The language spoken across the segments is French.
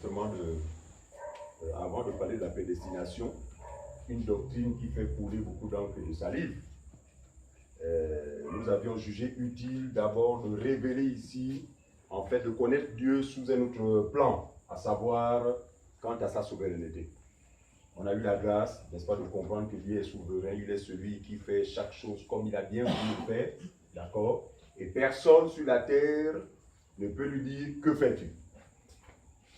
justement avant de parler de la prédestination, une doctrine qui fait couler beaucoup d'encre et de salive. Nous avions jugé utile d'abord de révéler ici, en fait, de connaître Dieu sous un autre plan, à savoir quant à sa souveraineté. On a eu la grâce, n'est-ce pas, de comprendre que Dieu est souverain, il est celui qui fait chaque chose comme il a bien voulu le faire, d'accord? Et personne sur la terre ne peut lui dire « Que fais-tu »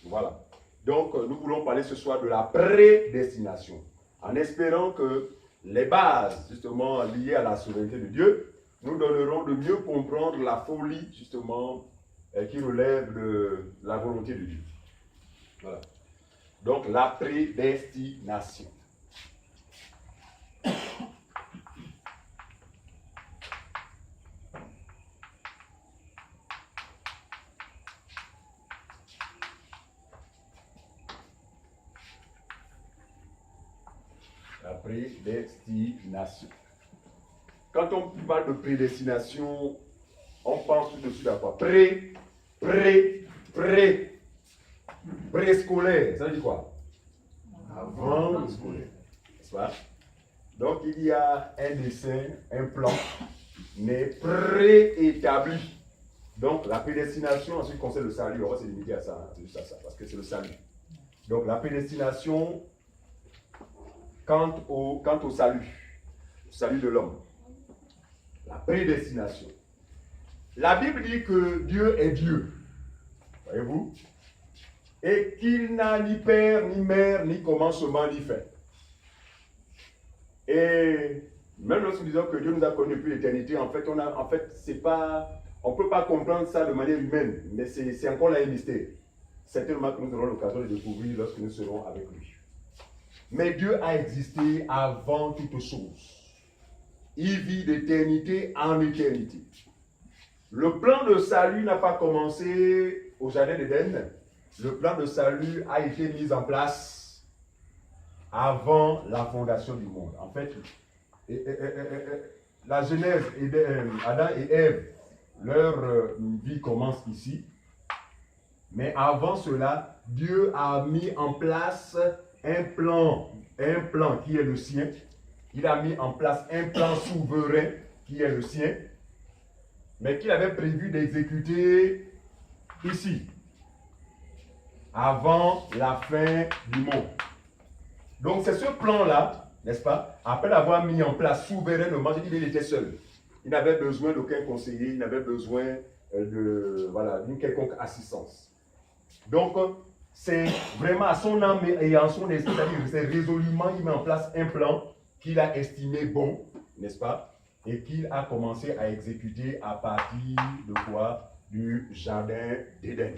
Voilà. Donc, nous voulons parler ce soir de la prédestination, en espérant que les bases, justement, liées à la souveraineté de Dieu, nous donneront de mieux comprendre la folie, justement, qui relève de la volonté de Dieu. Voilà. Donc, la prédestination. La prédestination. Quand on parle de prédestination, on pense tout de suite à quoi? Préscolaire. Ça veut dire quoi? Avant le scolaire. N'est-ce pas? Donc il y a un dessin, un plan, mais préétabli. Donc la prédestination, en ce qui concerne le salut, on va se limiter à ça, c'est juste à ça, parce que c'est le salut. Donc la prédestination, quant au salut, le salut de l'homme. La prédestination. La Bible dit que Dieu est Dieu. Voyez-vous? Et qu'il n'a ni père, ni mère, ni commencement, ni fin. Et même lorsque nous disons que Dieu nous a connus depuis l'éternité, en fait, c'est pas, on ne peut pas comprendre ça de manière humaine, mais c'est encore là un mystère. Certainement que nous aurons l'occasion de découvrir lorsque nous serons avec lui. Mais Dieu a existé avant toute chose. Il vit d'éternité en éternité. Le plan de salut n'a pas commencé au jardin d'Éden. Le plan de salut a été mis en place avant la fondation du monde. En fait, la Genèse, Adam et Ève, leur vie commence ici. Mais avant cela, Dieu a mis en place un plan qui est le sien. Il a mis en place un plan souverain qui est le sien, mais qu'il avait prévu d'exécuter ici, avant la fin du monde. Donc c'est ce plan-là, n'est-ce pas, après l'avoir mis en place souverainement, j'ai dit qu'il était seul. Il n'avait besoin d'aucun conseiller, il n'avait besoin d'une quelconque assistance. Donc, c'est vraiment à son âme et en son esprit, c'est-à-dire que c'est résolument, il met en place un plan qu'il a estimé bon, n'est-ce pas, et qu'il a commencé à exécuter à partir de quoi? Du jardin d'Éden.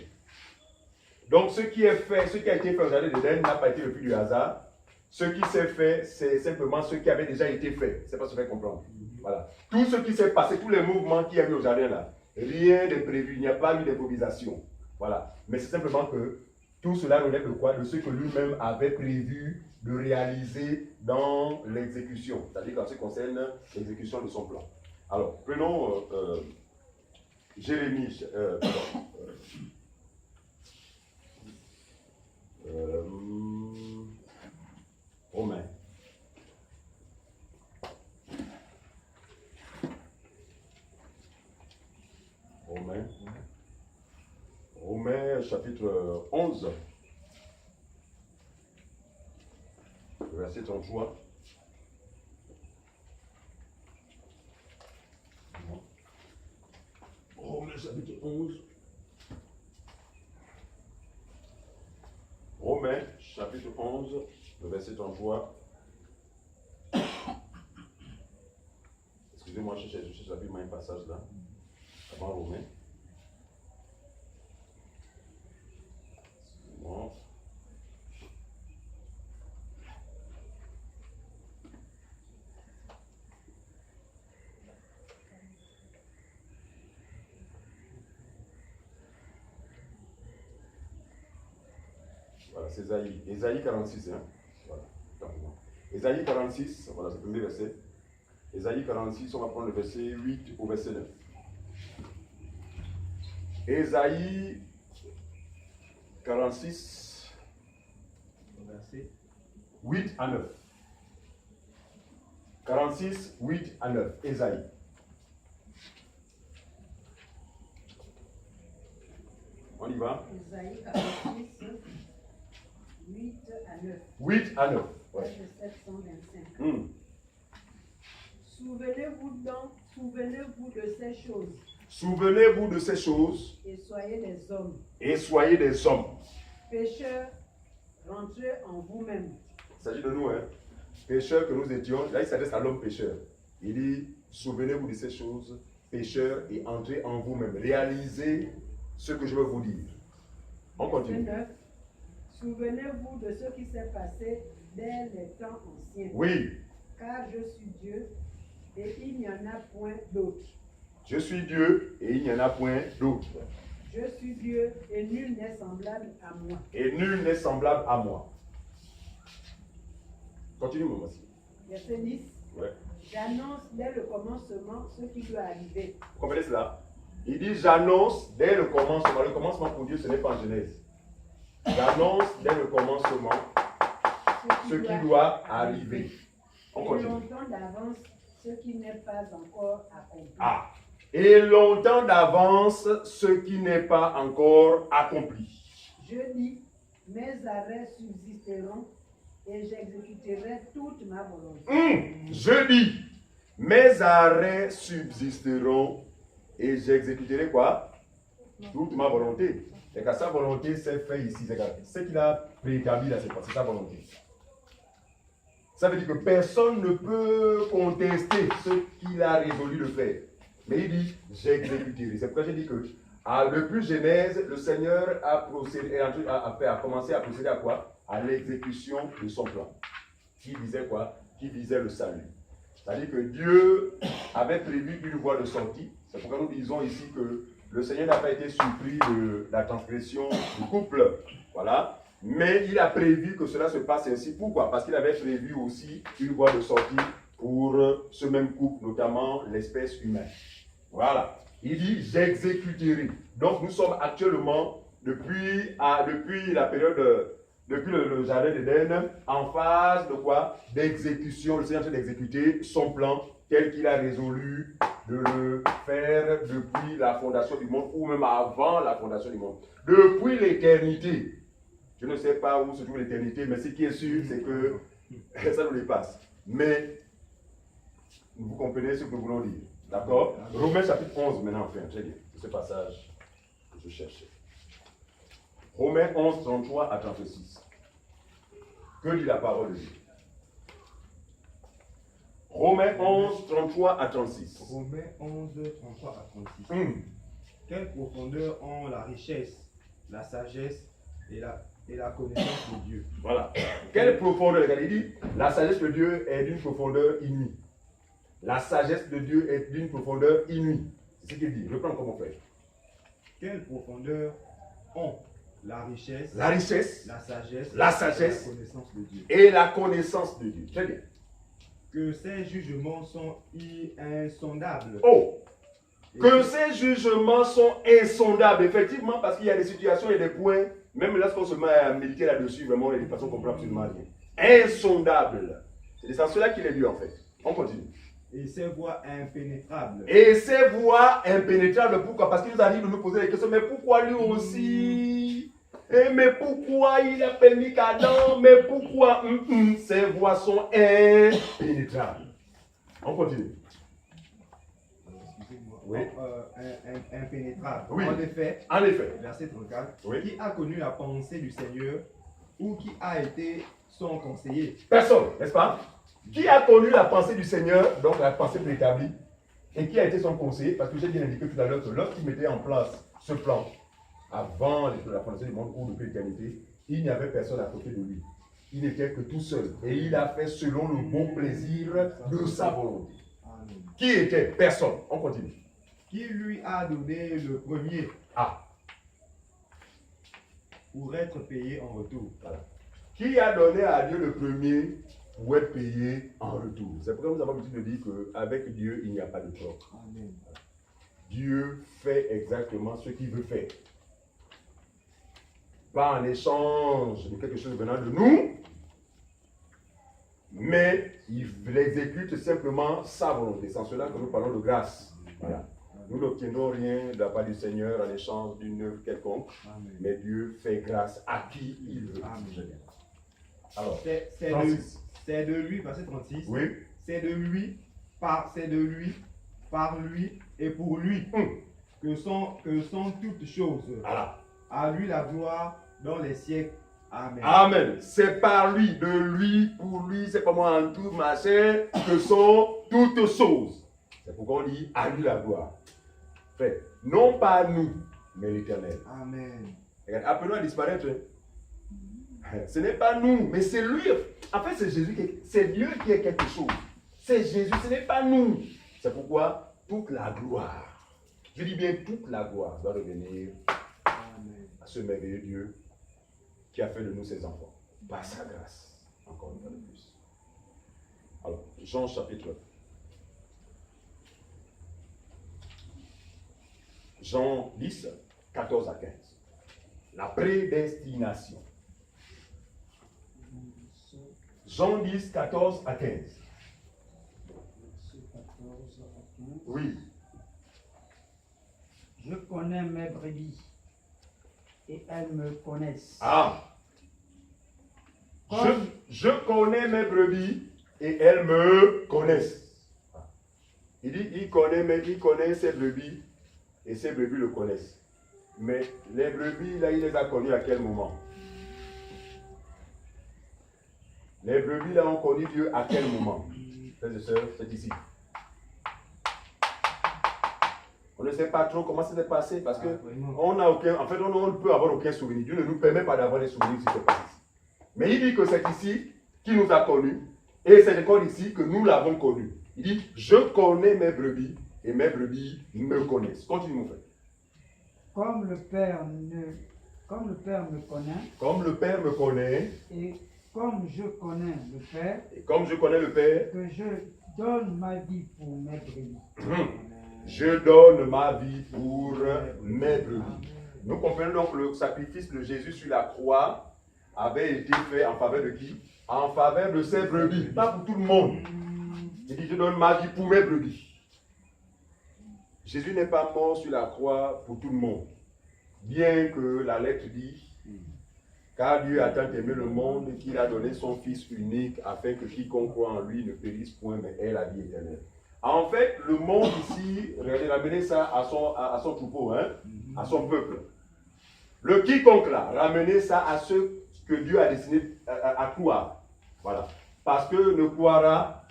Donc, ce qui a été fait au jardin d'Éden n'a pas été le fruit du hasard. Ce qui s'est fait, c'est simplement ce qui avait déjà été fait. C'est pas ce que je vais comprendre. Voilà. Tout ce qui s'est passé, tous les mouvements qu'il y a eu au jardin là, rien n'est prévu, il n'y a pas eu d'improvisation. Voilà. Mais c'est simplement que tout cela relève de quoi? De ce que lui-même avait prévu de réaliser dans l'exécution. C'est-à-dire en ce qui concerne l'exécution de son plan. Alors, prenons Jérémie. Romains. Romains, chapitre 11, verset 33. Romains, chapitre 11. Romains, chapitre 11, le verset 33. Excusez-moi, je cherche rapidement un passage là, avant Romains. Bon. Voilà, c'est Ésaïe 46. Hein. Voilà. Ésaïe 46, voilà, c'est le premier verset. Ésaïe 46, on va prendre le verset 8 au verset 9. Ésaïe 46, passé. 8 à 9. 46, 8 à 9. Ésaïe. On y va? Ésaïe 46, 8 à 9. 8 à 9. Ouais. Page 725. Hmm. Souvenez-vous de ces choses Souvenez-vous de ces choses et soyez des hommes. et soyez des hommes. Pécheurs, rentrez en vous-même. Il s'agit de nous, hein. Pécheurs que nous étions. Là, il s'adresse à l'homme pécheur. Il dit, souvenez-vous de ces choses, pécheurs, et entrez en vous-même. Réalisez ce que je veux vous dire. On continue. 9. Souvenez-vous de ce qui s'est passé dès les temps anciens. Oui, Car je suis Dieu et il n'y en a point d'autre. je suis Dieu et il n'y en a point d'autre. Je suis Dieu et nul n'est semblable à moi. Et nul n'est semblable à moi. Continue, maman. Verset 10. Ouais. J'annonce dès le commencement ce qui doit arriver. Vous comprenez cela? Il dit, j'annonce dès le commencement. Le commencement pour Dieu, ce n'est pas en Genèse. J'annonce dès le commencement ce qui doit arriver. On Et continue. longtemps d'avance ce qui n'est pas encore accompli. Ah. Et longtemps d'avance ce qui n'est pas encore accompli. Je dis, mes arrêts subsisteront et j'exécuterai toute ma volonté. Je dis, mes arrêts subsisteront et j'exécuterai quoi? Toute ma volonté. Et qu'à sa volonté, c'est fait ici. Ce qu'il a préétabli là, c'est sa volonté. Ça veut dire que personne ne peut contester ce qu'il a résolu de faire. Mais il dit, j'exécuterai. C'est pourquoi j'ai dit que, depuis Genèse, le Seigneur a procédé, a commencé à procéder à quoi? À l'exécution de son plan. Qui visait quoi? Qui visait le salut. C'est-à-dire que Dieu avait prévu une voie de sortie. C'est pourquoi nous disons ici que le Seigneur n'a pas été surpris de la transgression du couple. Voilà. Mais il a prévu que cela se passe ainsi. Pourquoi? Parce qu'il avait prévu aussi une voie de sortie pour ce même couple, notamment l'espèce humaine. Voilà. Il dit, j'exécuterai. Donc nous sommes actuellement, depuis la période, depuis le jardin d'Éden, en phase de quoi? D'exécution. Le Seigneur est en train d'exécuter son plan tel qu'il a résolu de le faire depuis la fondation du monde, ou même avant la fondation du monde. Depuis l'éternité. Je ne sais pas où se trouve l'éternité, mais ce qui est sûr, c'est que ça nous dépasse. Mais vous comprenez ce que nous voulons dire. D'accord? Romains chapitre 11, maintenant, enfin, très bien. C'est ce passage que je cherchais. Romains 11, 33 à 36. Que dit la parole de Dieu? Romains 11, 33 à 36. Romains 11, 33 à 36. Quelle profondeur ont la richesse, la sagesse et la connaissance de Dieu. Voilà. Quelle profondeur? Il dit, la sagesse de Dieu est d'une profondeur inouïe. La sagesse de Dieu est d'une profondeur inouïe. C'est ce qu'il dit. Reprends comment faire. Quelle profondeur ont la richesse, la sagesse, la et la connaissance de Dieu. Et la connaissance de Dieu. Très bien. Que ces jugements sont insondables. Oh! Que ces jugements sont insondables, effectivement, parce qu'il y a des situations et des points, même lorsqu'on se met à méditer là-dessus, vraiment, il y a des façons qu'on comprend absolument rien. Insondables. C'est ça cela qu'il est dit en fait. On continue. Et ces voies impénétrables. Et ces voies impénétrables, pourquoi? Parce qu'il nous a dit de nous poser des questions, mais pourquoi lui aussi? Mais pourquoi il a permis qu'Adam? Mais pourquoi? Ces voies sont impénétrables. On continue. Excusez-moi. Oui. Impénétrables. Oui. En effet, verset 34, oui. Qui a connu la pensée du Seigneur ou qui a été son conseiller? Personne, n'est-ce pas? Qui a connu la pensée du Seigneur, donc la pensée préétablie, et qui a été son conseiller? Parce que j'ai bien indiqué tout à l'heure que lorsqu'il mettait en place ce plan, avant la fondation du monde ou depuis l'éternité, il n'y avait personne à côté de lui. Il n'était que tout seul. Et il a fait selon le bon plaisir de sa volonté. Amen. Qui était? Personne. On continue. Qui lui a donné le premier pour être payé en retour? Voilà. Qui a donné à Dieu le premier pour être payé en retour? C'est pourquoi nous avons l'habitude de dire qu'avec Dieu, il n'y a pas de tort. Amen. Dieu fait exactement ce qu'il veut faire. Pas en échange de quelque chose venant de nous, mais il exécute simplement sa volonté. C'est en cela que nous parlons de grâce. Voilà. Nous n'obtenons rien de la part du Seigneur en échange d'une œuvre quelconque, Amen. mais Dieu fait grâce à qui il veut. Amen. Alors, C'est de lui, verset 36. oui, C'est de lui, par lui et pour lui que sont toutes choses. voilà. À lui la gloire dans les siècles. Amen. Amen. C'est par lui, de lui, pour lui, c'est pas moi en tout, machin, que sont toutes choses. C'est pourquoi on dit à lui la gloire. Frère, non pas nous, mais l'Éternel. Amen. Regarde, appelons à disparaître. Ce n'est pas nous, mais c'est lui. En fait, c'est Jésus c'est Dieu qui est quelque chose. C'est Jésus, ce n'est pas nous. C'est pourquoi toute la gloire, je dis bien toute la gloire, doit revenir Amen. à ce merveilleux Dieu qui a fait de nous ses enfants, par sa grâce, encore une fois de plus. Alors, Jean chapitre 1. Jean 10, 14 à 15. La prédestination. Jean 10, 14 à 15. Oui. Je connais mes brebis et elles me connaissent. Ah. Comme- Je connais mes brebis et elles me connaissent. Il dit, il connaît ses brebis et ses brebis le connaissent. Mais les brebis, là, il les a connus à quel moment? Les brebis, là, ont connu Dieu à quel moment? Frères et sœurs, c'est ici. On ne sait pas trop comment ça s'est passé parce que on n'a aucun, en fait, on ne peut avoir aucun souvenir. Dieu ne nous permet pas d'avoir des souvenirs de ce qui s'est passé. Mais il dit que c'est ici qu'il nous a connus et c'est encore ici que nous l'avons connu. Il dit, je connais mes brebis et mes brebis me connaissent. Continue, mon frère. Comme le Père me connaît Comme le Père me connaît et comme je connais le Père, et comme je connais le Père, que je donne ma vie pour mes brebis. je donne ma vie pour mes brebis. Nous comprenons donc que le sacrifice de Jésus sur la croix avait été fait en faveur de qui? En faveur de ses brebis, pas pour tout le monde. Il dit, je donne ma vie pour mes brebis. Jésus n'est pas mort sur la croix pour tout le monde. Bien que la lettre dit, car Dieu a tant aimé le monde qu'il a donné son Fils unique afin que quiconque croit en lui ne périsse point mais ait la vie éternelle. En fait, le monde ici, regardez, il a amené ça à son troupeau, hein, à son peuple. Le quiconque là, ramener ça à ceux que Dieu a destiné à croire. Voilà. Parce que ne croira,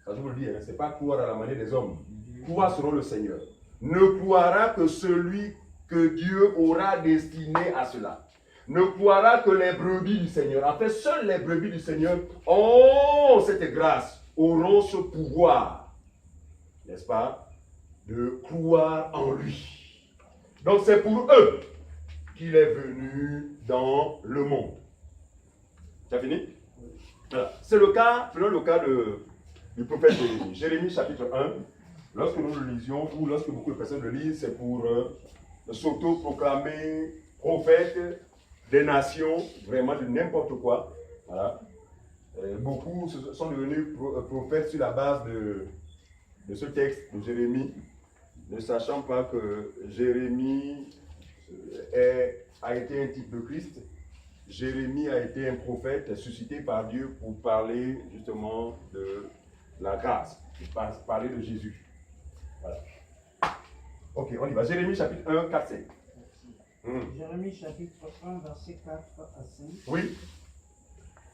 ça je vous le dis, hein, c'est pas croire à la manière des hommes. Croire selon le Seigneur. Ne croira que celui que Dieu aura destiné à cela. Ne croira que les brebis du Seigneur. En fait, seules les brebis du Seigneur ont cette grâce, auront ce pouvoir, n'est-ce pas, de croire en lui. Donc c'est pour eux qu'il est venu dans le monde. Tu as fini? Voilà. C'est le cas, prenons le cas du prophète Jérémie. Jérémie chapitre 1. Lorsque nous le lisions, ou lorsque beaucoup de personnes le lisent, c'est pour s'auto-proclamer prophète des nations, vraiment de n'importe quoi. Voilà. Beaucoup sont devenus prophètes sur la base de ce texte de Jérémie, ne sachant pas que Jérémie a été un type de Christ. Jérémie a été un prophète suscité par Dieu pour parler justement de la grâce, pour parler de Jésus. Voilà. Ok, on y va. Jérémie chapitre 1, 4, 5. Jérémie chapitre 1, verset 4 à 5. Oui.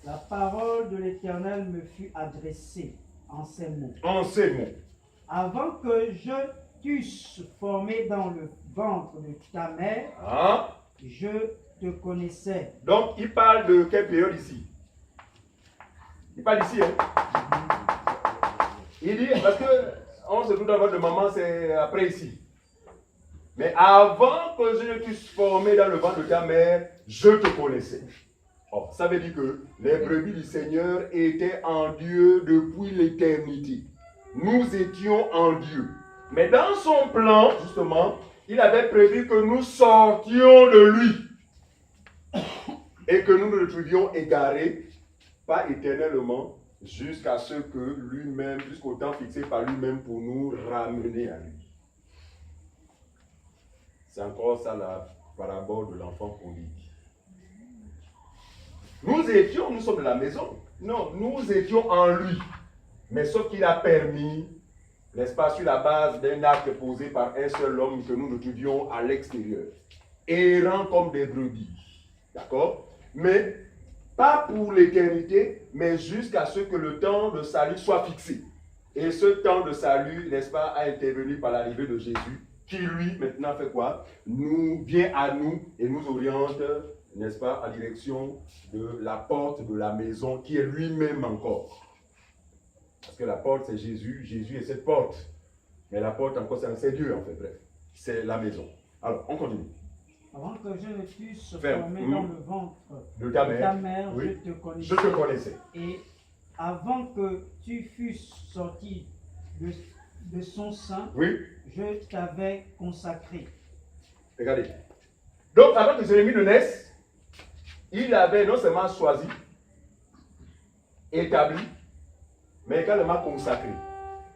La parole de l'Éternel me fut adressée en ces mots. En ces mots. Avant que je t'eusse formé dans le ventre de ta mère, je te connaissais. Donc, il parle de quelle période ici? Il parle ici, hein? Il dit, parce que on se doute d'abord de maman, c'est après ici. Mais avant que je ne t'eusse formé dans le ventre de ta mère, je te connaissais. Oh, ça veut dire que les brebis du Seigneur étaient en Dieu depuis l'éternité. Nous étions en Dieu. Mais dans son plan, justement, il avait prévu que nous sortions de lui. Et que nous nous retrouvions égarés, pas éternellement, jusqu'à ce que lui-même, jusqu'au temps fixé par lui-même pour nous ramener à lui. C'est encore ça la parabole de l'enfant prodigue. Nous sommes de la maison. Non, nous étions en lui. Mais sauf qu'il a permis, n'est-ce pas, sur la base d'un acte posé par un seul homme que nous nous trouvions à l'extérieur, errant comme des brebis. D'accord? Mais pas pour l'éternité, mais jusqu'à ce que le temps de salut soit fixé. Et ce temps de salut, n'est-ce pas, a intervenu par l'arrivée de Jésus, qui lui, maintenant, fait quoi? Vient à nous et nous oriente, n'est-ce pas, en direction de la porte de la maison, qui est lui-même encore. Parce que la porte, c'est Jésus. Jésus est cette porte. Mais la porte, encore, c'est Dieu, en fait. Bref, c'est la maison. Alors, on continue. Avant que je ne puisse Ferme. former dans le ventre De ta mère, oui. je te connaissais. Je te connaissais. Et avant que tu fusses sorti de son sein, Oui. je t'avais consacré. Regardez. Donc, avant que Jérémie ne naisse, il avait non seulement choisi, établi, mais également consacré.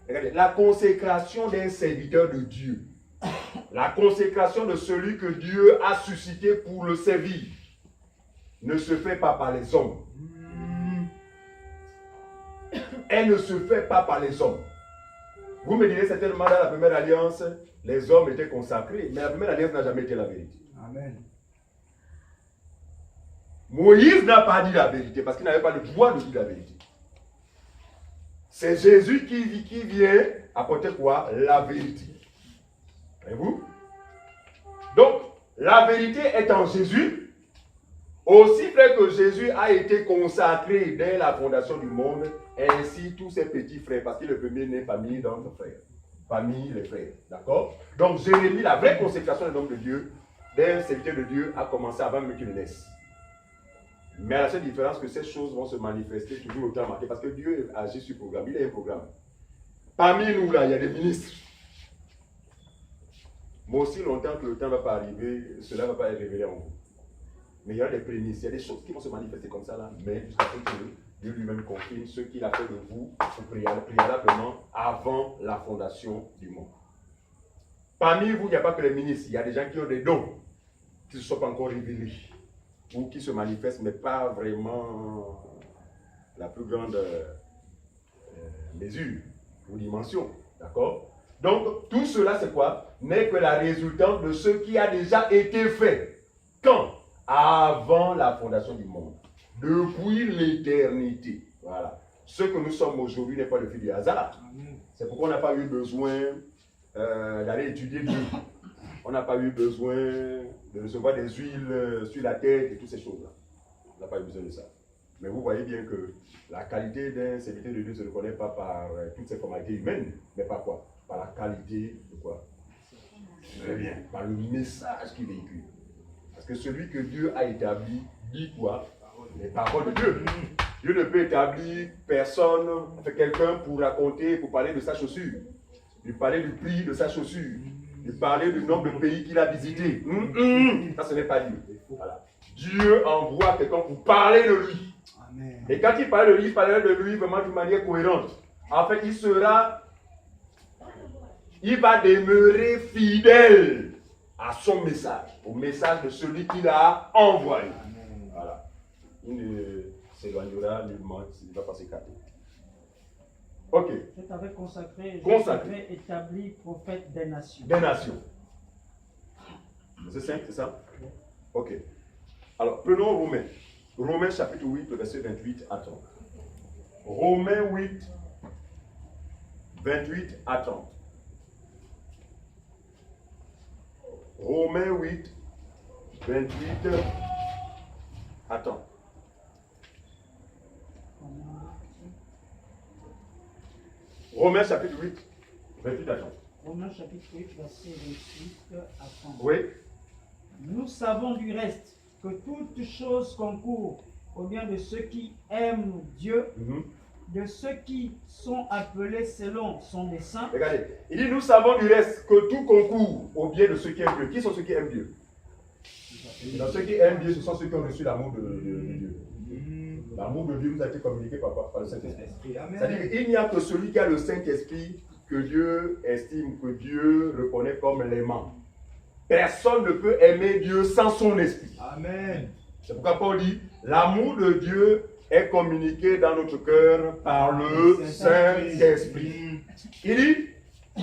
Regardez, la consécration d'un serviteur de Dieu. La consécration de celui que Dieu a suscité pour le servir ne se fait pas par les hommes. Elle ne se fait pas par les hommes. Vous me direz certainement dans la première alliance, les hommes étaient consacrés, mais la première alliance n'a jamais été la vérité. Amen. Moïse n'a pas dit la vérité parce qu'il n'avait pas le pouvoir de dire la vérité. C'est Jésus qui vient apporter quoi? La vérité. Voyez-vous? Donc, la vérité est en Jésus. Aussi vrai que Jésus a été consacré dès la fondation du monde, ainsi tous ses petits frères, parce qu'il est le premier-né parmi d'autres frères. Parmi les frères. D'accord? Donc, Jérémie, la vraie consécration d'un homme de Dieu, d'un serviteur de Dieu, a commencé avant même qu'il ne naisse. Mais à la seule différence que ces choses vont se manifester toujours au temps marqué, parce que Dieu agit sur programme. Il a un programme. Parmi nous, là, il y a des ministres. Mais aussi longtemps que le temps ne va pas arriver, cela ne va pas être révélé en vous. Mais il y a des prémices, il y a des choses qui vont se manifester comme ça là, mais jusqu'à ce que Dieu lui-même confirme ce qu'il a fait de vous préalablement avant la fondation du monde. Parmi vous, il n'y a pas que les ministres, il y a des gens qui ont des dons qui ne sont pas encore révélés ou qui se manifestent, mais pas vraiment la plus grande mesure ou dimension. D'accord? Donc, tout cela, c'est quoi? N'est que la résultante de ce qui a déjà été fait. Quand? Avant la fondation du monde. Depuis l'éternité. Voilà. Ce que nous sommes aujourd'hui n'est pas le fruit du hasard. C'est pourquoi on n'a pas eu besoin d'aller étudier Dieu. On n'a pas eu besoin de recevoir des huiles sur la tête et toutes ces choses-là. On n'a pas eu besoin de ça. Mais vous voyez bien que la qualité d'un serviteur de Dieu ne se reconnaît pas par toutes ces formalités humaines, mais par quoi? Par la qualité de quoi? Très bien. Par le message qu'il véhicule. Parce que celui que Dieu a établi dit quoi? Les paroles de Dieu. Dieu ne peut établir personne, quelqu'un pour raconter, pour parler de sa chaussure, lui parler du prix de sa chaussure, lui parler du nombre de pays qu'il a visités. Ça, ce n'est pas Dieu. Voilà. Dieu envoie quelqu'un pour parler de lui. Amen. Et quand il parle de lui, il parlera de lui vraiment d'une manière cohérente. En fait, il va demeurer fidèle à son message, au message de celui qui l'a envoyé. Amen. Voilà. Il ne s'éloignera nullement, il ne va pas s'écarter. Ok. Je t'avais consacré, je t'avais établi prophète des nations. Des nations. C'est simple, c'est ça? Ok. Alors, prenons Romains. Romains chapitre 8, verset 28 à 30. Romains 8, 28 à 30. Romains 8, 28 à 30. Romains chapitre 8, 28 à 30. Romains chapitre 8, verset 28 à 30. Oui. Nous savons du reste que toutes choses concourent au bien de ceux qui aiment Dieu, de ceux qui sont appelés selon son dessein. Regardez, il dit nous savons du reste que tout concourt au bien de ceux qui aiment Dieu. Qui sont ceux qui aiment Dieu? Dans ceux qui aiment Dieu, ce sont ceux qui ont reçu l'amour de Dieu. L'amour de Dieu nous a été communiqué par le Saint-Esprit. Amen. C'est-à-dire qu'il n'y a que celui qui a le Saint-Esprit que Dieu estime, que Dieu reconnaît comme l'aimant. Personne ne peut aimer Dieu sans son esprit. Amen. C'est pourquoi Paul dit, l'amour de Dieu est communiqué dans notre cœur par le Saint-Esprit. Il dit,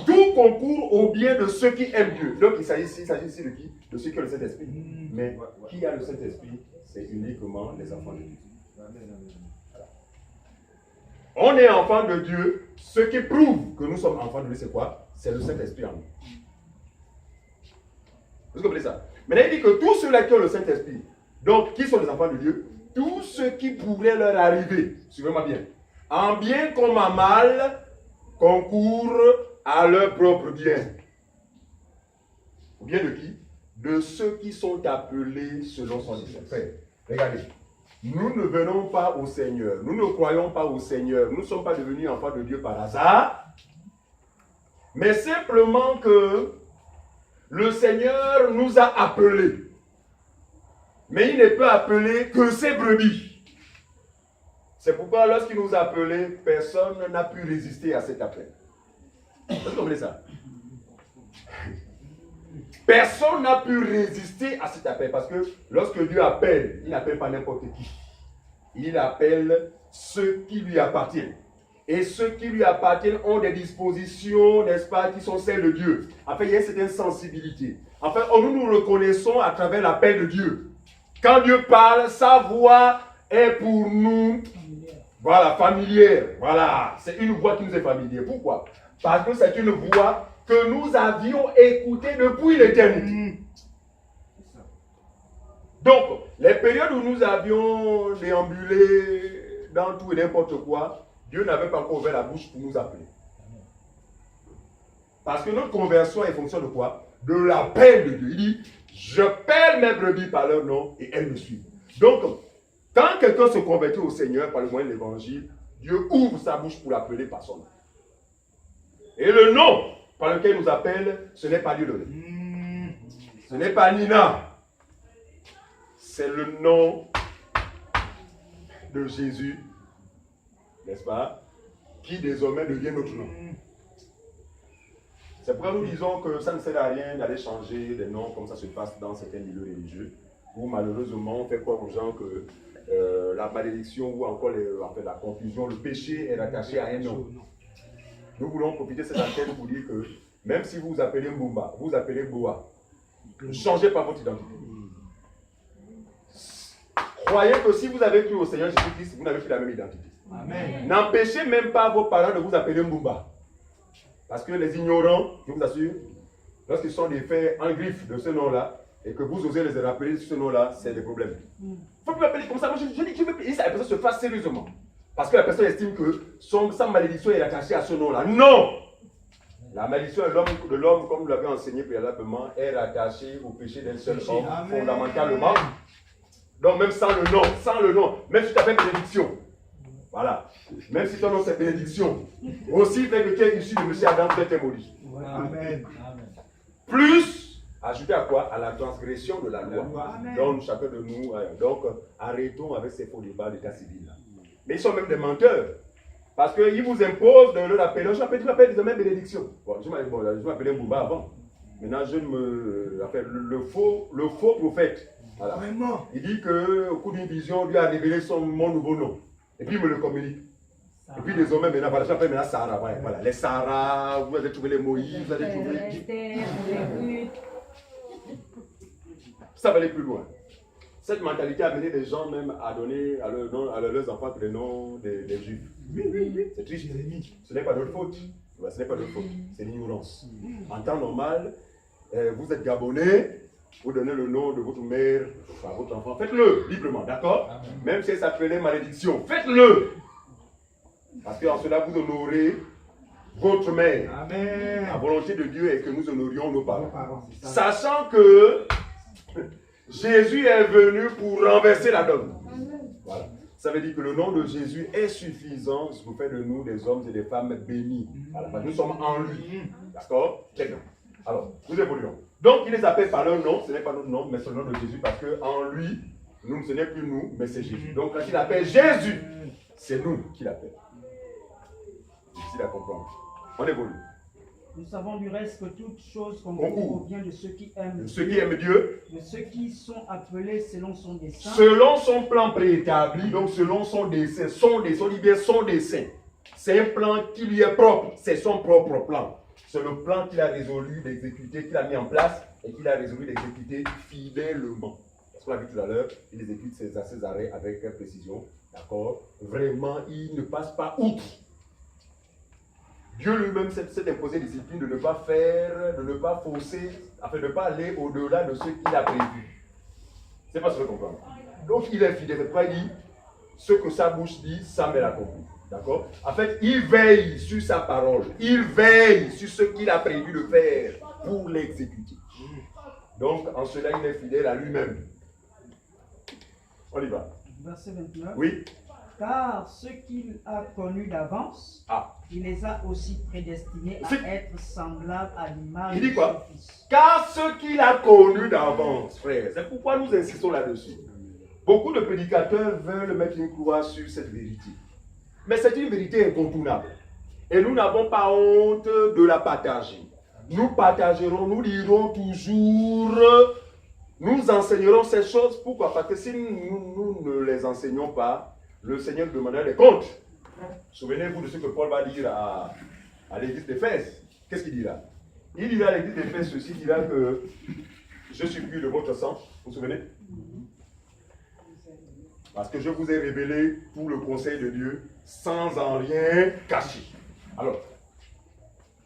tout concourt au bien de ceux qui aiment Dieu. Donc il s'agit ici de qui? De ceux qui ont le Saint-Esprit. Mais qui a le Saint-Esprit? C'est uniquement les enfants de Dieu. Voilà. On est enfants de Dieu. Ce qui prouve que nous sommes enfants de Dieu, c'est quoi? C'est le Saint-Esprit en nous. Vous comprenez ça? Maintenant, il dit que tous ceux-là qui ont le Saint-Esprit, donc qui sont les enfants de Dieu, tout ce qui pourrait leur arriver, suivez-moi bien, en bien comme en mal, concourent à leur propre bien. Ou bien de qui? De ceux qui sont appelés selon son dessein. Regardez, nous ne venons pas au Seigneur, nous ne croyons pas au Seigneur, nous ne sommes pas devenus enfants de Dieu par hasard, mais simplement que le Seigneur nous a appelés. Mais il ne peut appeler que ses brebis. C'est pourquoi lorsqu'il nous a appelés, personne n'a pu résister à cet appel. Vous comprenez ça? Personne n'a pu résister à cet appel parce que lorsque Dieu appelle, il n'appelle pas n'importe qui. Il appelle ceux qui lui appartiennent. Et ceux qui lui appartiennent ont des dispositions, n'est-ce pas, qui sont celles de Dieu. Enfin, il y a une certaine sensibilité. Enfin, nous nous reconnaissons à travers l'appel de Dieu. Quand Dieu parle, sa voix est pour nous, voilà, familière. Voilà, c'est une voix qui nous est familière. Pourquoi? Parce que c'est une voix que nous avions écoutée depuis l'éternité. Donc, les périodes où nous avions déambulé dans tout et n'importe quoi, Dieu n'avait pas encore ouvert la bouche pour nous appeler. Parce que notre conversion est fonction de quoi? De l'appel de Dieu. Il dit, je pèle mes brebis par leur nom et elles me suivent. Donc, quand quelqu'un se convertit au Seigneur par le moyen de l'évangile, Dieu ouvre sa bouche pour l'appeler par son nom. Et le nom par lequel il nous appelle, ce n'est pas Dieu donné. Ce n'est pas Nina. C'est le nom de Jésus, n'est-ce pas, qui désormais devient notre nom. C'est pourquoi nous disons que ça ne sert à rien d'aller changer des noms comme ça se passe dans certains milieux religieux, où malheureusement on fait croire aux gens que la malédiction ou encore la confusion, le péché est rattaché à un nom. Nous voulons profiter de cette antenne pour dire que même si vous vous appelez Mbumba, vous vous appelez Boa, ne changez pas votre identité. Croyez que si vous avez cru au Seigneur Jésus-Christ, vous n'avez plus la même identité. N'empêchez même pas vos parents de vous appeler Mbumba. Parce que les ignorants, je vous assure, lorsqu'ils sont des faits en griffe de ce nom-là, et que vous osez les rappeler sur ce nom-là, c'est des problèmes. Il ne faut plus m'appeler comme ça. Moi, je dis que la personne se fasse sérieusement. Parce que la personne estime que sa malédiction est attachée à ce nom-là. Non! La malédiction de l'homme, comme nous l'avons enseigné préalablement, est rattachée au péché d'un seul homme, fondamentalement. Donc même sans le nom, même si tu t'appelles bénédiction, voilà, même si ton nom c'est bénédiction, aussi fait que tu es issu de M. Adam, tu es maudit. Amen. Plus, ajouter à quoi? À la transgression de la loi. Donc chacun de nous, donc arrêtons avec ces faux débats d'état civil là. Mais ils sont même des menteurs. Parce qu'ils vous imposent de leur appeler. Je m'appelle désormais bénédiction. Bon, je m'appelais Mbouba avant. Maintenant, je me rappelle le faux prophète. Voilà. Il dit qu'au cours d'une vision, Dieu a révélé mon nouveau nom. Et puis il me le communique. Et puis désormais, maintenant, voilà, j'appelle maintenant Sarah. Voilà. Les Sarah, vous allez trouver les Moïse, vous allez trouver. Ça va aller plus loin. Cette mentalité a amené des gens même à donner à leurs enfants les noms des Juifs. C'est triste. Ce n'est pas notre faute. Ce n'est pas notre faute. C'est l'ignorance. En temps normal, vous êtes Gabonais, vous donnez le nom de votre mère à votre enfant. Faites-le librement, d'accord? Même si elle s'appelait malédiction, faites-le. Parce qu'en cela, vous honorez votre mère. Amen. La volonté de Dieu est que nous honorions nos parents. Sachant que Jésus est venu pour renverser la donne. Voilà. Ça veut dire que le nom de Jésus est suffisant pour faire de nous des hommes et des femmes bénis. Voilà. Parce que nous sommes en lui. D'accord? Très bien. Alors, nous évoluons. Donc, il les appelle par leur nom. Ce n'est pas notre nom, mais c'est le nom de Jésus parce qu'en lui, Nous, ce n'est plus nous, mais c'est Jésus. Donc quand il appelle Jésus, c'est nous qui l'appelle. Difficile à comprendre. On évolue. Nous savons du reste que toute chose Concourt. concourt vient de ceux qui aiment De ceux qui aiment Dieu, de ceux qui sont appelés selon son dessein. selon son plan préétabli, donc selon son dessein, son dessein. C'est un plan qui lui est propre, c'est son propre plan. C'est le plan qu'il a résolu d'exécuter, qu'il a mis en place et qu'il a résolu d'exécuter fidèlement. Parce qu'on l'a vu tout à l'heure, il exécute ses arrêts avec précision. D'accord? Vraiment, il ne passe pas outre. Dieu lui-même s'est imposé discipline de ne pas faire, de ne pas forcer, afin de ne pas aller au-delà de ce qu'il a prévu. C'est pas ce que je comprends. Donc il est fidèle. C'est pourquoi il dit, ce que sa bouche dit, ça met l'accompli. D'accord? En fait, il veille sur sa parole. Il veille sur ce qu'il a prévu de faire pour l'exécuter. Donc en cela, il est fidèle à lui-même. On y va. Verset 29. Oui. Car ceux qu'il a connus d'avance, il les a aussi prédestinés à être semblables à l'image de son Fils. Car ceux qu'il a connus d'avance, frère, c'est pourquoi nous insistons là-dessus. Beaucoup de prédicateurs veulent mettre une croix sur cette vérité. Mais c'est une vérité incontournable. Et nous n'avons pas honte de la partager. Nous partagerons, nous dirons toujours, nous enseignerons ces choses. Pourquoi? Parce que si nous ne les enseignons pas, le Seigneur demandera des comptes. Souvenez-vous de ce que Paul va dire à l'église d'Éphèse. Qu'est-ce qu'il dira? Il dira à l'église d'Éphèse ceci, il dira que je suis pur de votre sang. Vous vous souvenez? Parce que je vous ai révélé tout le conseil de Dieu sans en rien cacher. Alors,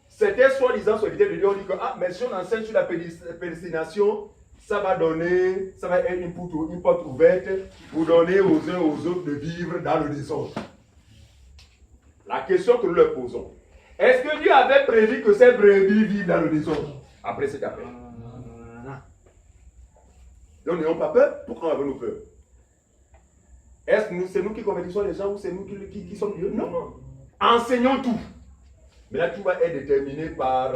c'était soi-disant serviteur de Dieu, on dit que, mais si on enseigne sur la prédestination, ça va être une porte ouverte pour donner aux uns aux autres de vivre dans le désordre. La question que nous leur posons, est-ce que Dieu avait prévu que ces brebis vivent dans le désordre après cet appel? Donc n'ayons pas peur. Pourquoi avons-nous peur? Est-ce que c'est nous qui convertissons les gens ou c'est nous qui sommes Dieu? Non. Enseignons tout. Mais là, tout va être déterminé par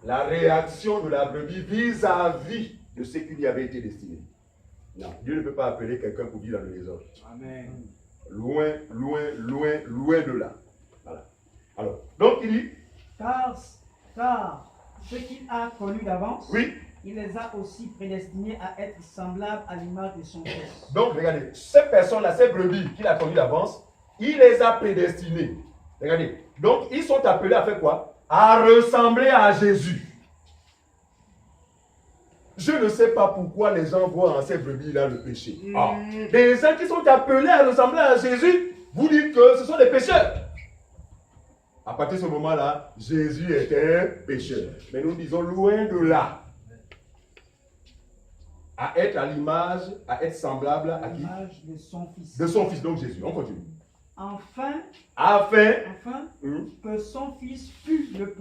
la réaction de la brebis vis-à-vis de ce qui lui avait été destiné. Non, Dieu ne peut pas appeler quelqu'un pour vivre dans le désordre. Amen. Loin, loin, loin, loin de là. Voilà. Alors, donc il dit, car ceux qu'il a connus d'avance, oui, il les a aussi prédestinés à être semblables à l'image de son Fils. Donc, regardez, ces personnes-là, ces brebis qu'il a connues d'avance, il les a prédestinés. Regardez, donc ils sont appelés à faire quoi? À ressembler à Jésus. Je ne sais pas pourquoi les gens voient en ces brebis-là le péché. Les gens qui sont appelés à ressembler à Jésus, vous dites que ce sont des pécheurs. À partir de ce moment-là, Jésus est un pécheur. Mais nous disons loin de là. À être à l'image, à être semblable à qui? L'image de son Fils. De son Fils, donc Jésus. On continue. Afin que son Fils fût le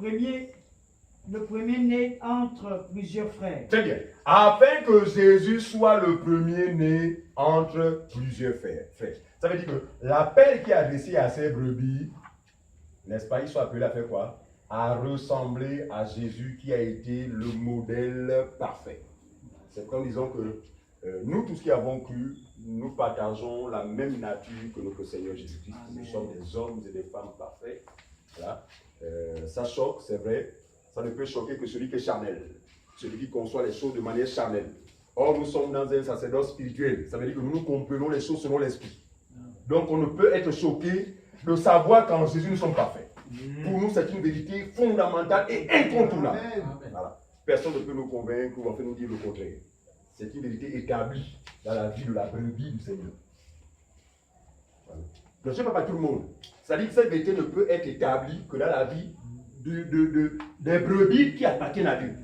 premier-né entre plusieurs frères. Très bien. Afin que Jésus soit le premier-né entre plusieurs frères. Ça veut dire que l'appel qui est adressé à ces brebis, n'est-ce pas, ils sont appelés à faire quoi? À ressembler à Jésus qui a été le modèle parfait. C'est comme disons que nous, tous qui avons cru, nous partageons la même nature que notre Seigneur Jésus-Christ. Nous sommes des hommes et des femmes parfaits. Voilà. Ça choque, c'est vrai. Ça ne peut choquer que celui qui est charnel. Celui qui conçoit les choses de manière charnelle. Or, nous sommes dans un sacerdoce spirituel. Ça veut dire que nous comprenons les choses selon l'esprit. Donc, on ne peut être choqué de savoir qu'en Jésus, nous sommes parfaits. Pour nous, c'est une vérité fondamentale et incontournable. Voilà. Personne ne peut nous convaincre ou en fait nous dire le contraire. C'est une vérité établie dans la vie de la brebis du Seigneur. Voilà. Je ne sais pas tout le monde. C'est-à-dire que cette vérité ne peut être établie que dans la vie des brebis qui appartiennent à Dieu.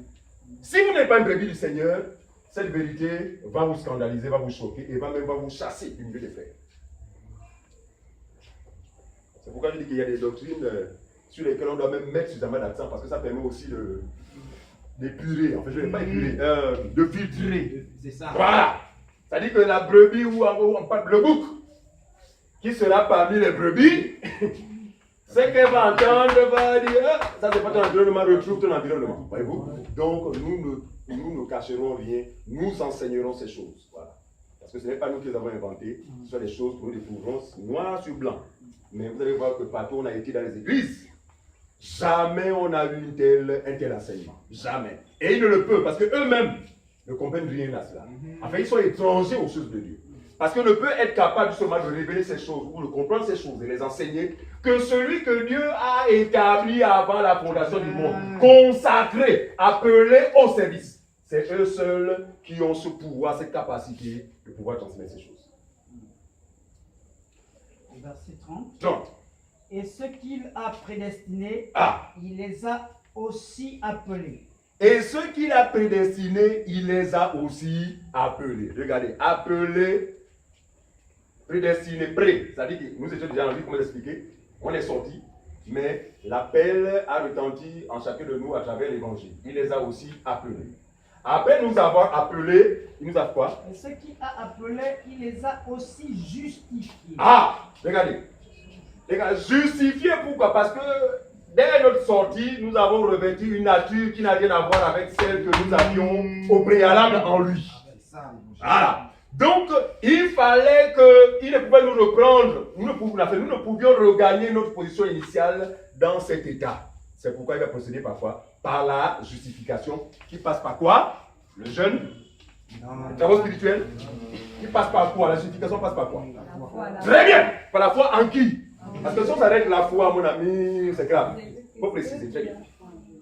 Si vous n'êtes pas une brebis du Seigneur, cette vérité va vous scandaliser, va vous choquer et va même vous chasser du milieu des frères. C'est pourquoi je dis qu'il y a des doctrines sur lesquelles on doit même mettre suffisamment d'accent parce que ça permet aussi d'épurer, en fait je ne vais pas épurer, de filtrer. C'est ça. Voilà. C'est-à-dire que la brebis ou on parle le bouc, qui sera parmi les brebis, ce qu'elle va entendre va dire, ça c'est pas ton environnement, retrouve ton environnement. Voyez-vous? Donc nous ne cacherons rien, nous enseignerons ces choses. Voilà. Parce que ce n'est pas nous qui les avons inventés, ce sont des choses que nous découvrons noir sur blanc. Mais vous allez voir que partout on a été dans les églises, jamais on a eu un tel enseignement. Jamais. Et ils ne le peuvent parce qu'eux-mêmes ne comprennent rien à cela. Enfin, ils sont étrangers aux choses de Dieu. Parce qu'on ne peut être capable justement de révéler ces choses ou de comprendre ces choses et les enseigner que celui que Dieu a établi avant la fondation du monde, consacré, appelé au service. C'est eux seuls qui ont ce pouvoir, cette capacité de pouvoir transmettre ces choses. Verset 30. 30. Et ce qu'il a prédestiné, il les a aussi appelés. Et ceux qu'il a prédestinés, il les a aussi appelés. Regardez, appelés, prédestinés, c'est-à-dire que nous étions déjà en vie, comment l'expliquer, on est sortis, mais l'appel a retenti en chacun de nous à travers l'évangile. Il les a aussi appelés. Après nous avoir appelés, il nous a quoi? Et ceux qu'il a appelés, il les a aussi justifiés. Regardez. Regardez, justifiés pourquoi? Parce que dès notre sortie, nous avons revêtu une nature qui n'a rien à voir avec celle que nous avions au préalable en lui. Voilà. Donc, il fallait qu'il ne pouvait nous reprendre. Nous ne pouvions regagner notre position initiale dans cet état. C'est pourquoi il va procéder parfois par la justification qui passe par quoi? Le jeûne, le travail spirituel, qui passe par quoi? La justification passe par quoi? Très bien. Par la foi en qui? Parce que si on s'arrête la foi, mon ami, c'est grave. Il faut préciser très bien.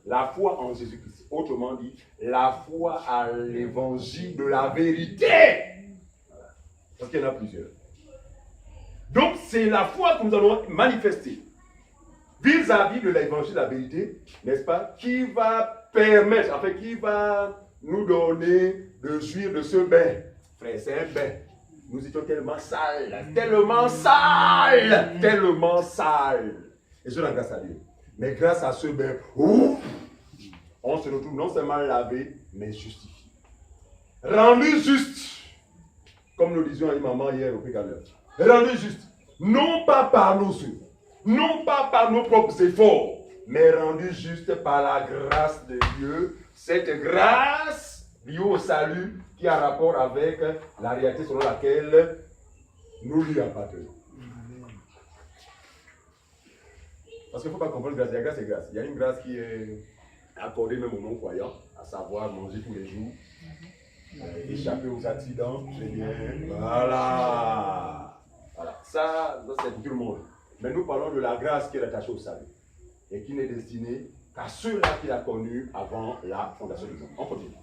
La foi en Jésus-Christ. Autrement dit, la foi à l'évangile de la vérité. Parce qu'il y en a plusieurs. Donc, c'est la foi que nous allons manifester vis-à-vis de l'évangile de la vérité, n'est-ce pas, qui va permettre, enfin, qui va nous donner de jouir de ce bain. Frère, c'est un bain. Nous étions tellement sales, tellement sales, tellement sales. Et je rends grâce à Dieu. Mais grâce à ce bain, on se retrouve non seulement lavé, mais justifié. Rendu juste, comme nous disions à une maman hier au Pécaneur. Rendu juste, non pas par nos œuvres, non pas par nos propres efforts, mais rendu juste par la grâce de Dieu. Cette grâce liée au salut qui a rapport avec la réalité selon laquelle nous lui appartenons. Parce qu'il ne faut pas comprendre grâce. Il y a grâce et grâce. Il y a une grâce qui est accordée même aux non-croyants, à savoir manger tous les jours, échapper aux accidents. Très bien. Voilà. Ça c'est pour tout le monde. Mais nous parlons de la grâce qui est attachée au salut et qui n'est destinée qu'à ceux-là qu'il a connus avant la fondation du monde. On continue.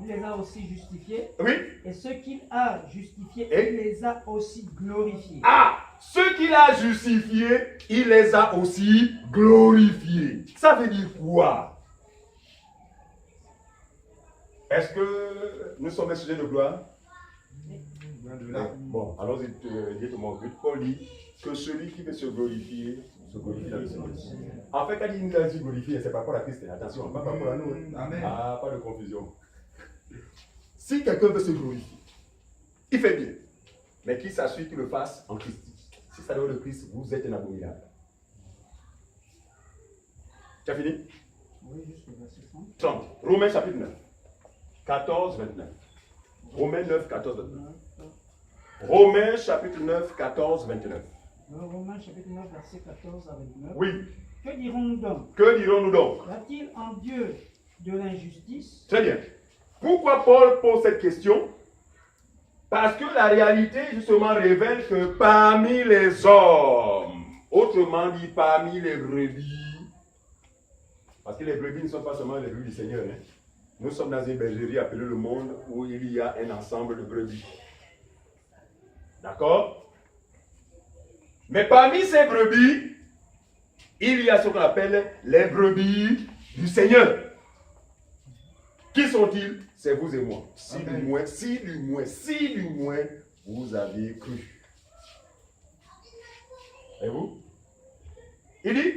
Il les a aussi justifiés. Oui. Et ceux qu'il a justifiés, il les a aussi glorifiés. Ceux qu'il a justifiés, il les a aussi glorifiés. Ça veut dire quoi? Est-ce que nous sommes un sujet de gloire? Bon, allons-y directement. Paul dit que celui qui veut se glorifier dans le Seigneur. En fait, quand il nous a dit glorifier, c'est par rapport à Christ. Attention, pas par rapport à nous. Amen. Pas de confusion. Si quelqu'un veut se glorifier, il fait bien. Mais qu'il s'assure qu'il le fasse en Christ. Si ça donne le Christ, vous êtes un abominable. Tu as fini? Oui, jusqu'au verset 30. 30. Romains chapitre 9. 14, 29. Romains 9, 14, 29. Romains chapitre 9, 14, 29. Romains chapitre 9, verset 14 à 29. Oui. Que dirons-nous donc? Que dirons-nous donc? Y a-t-il en Dieu de l'injustice? Très bien. Pourquoi Paul pose cette question? Parce que la réalité, justement, révèle que parmi les hommes, autrement dit, parmi les brebis, parce que les brebis ne sont pas seulement les brebis du Seigneur, hein. Nous sommes dans une bergerie appelée le monde où il y a un ensemble de brebis. D'accord? Mais parmi ces brebis, il y a ce qu'on appelle les brebis du Seigneur. Qui sont-ils? C'est vous et moi. Si du moins, vous avez cru. Et vous? Il dit?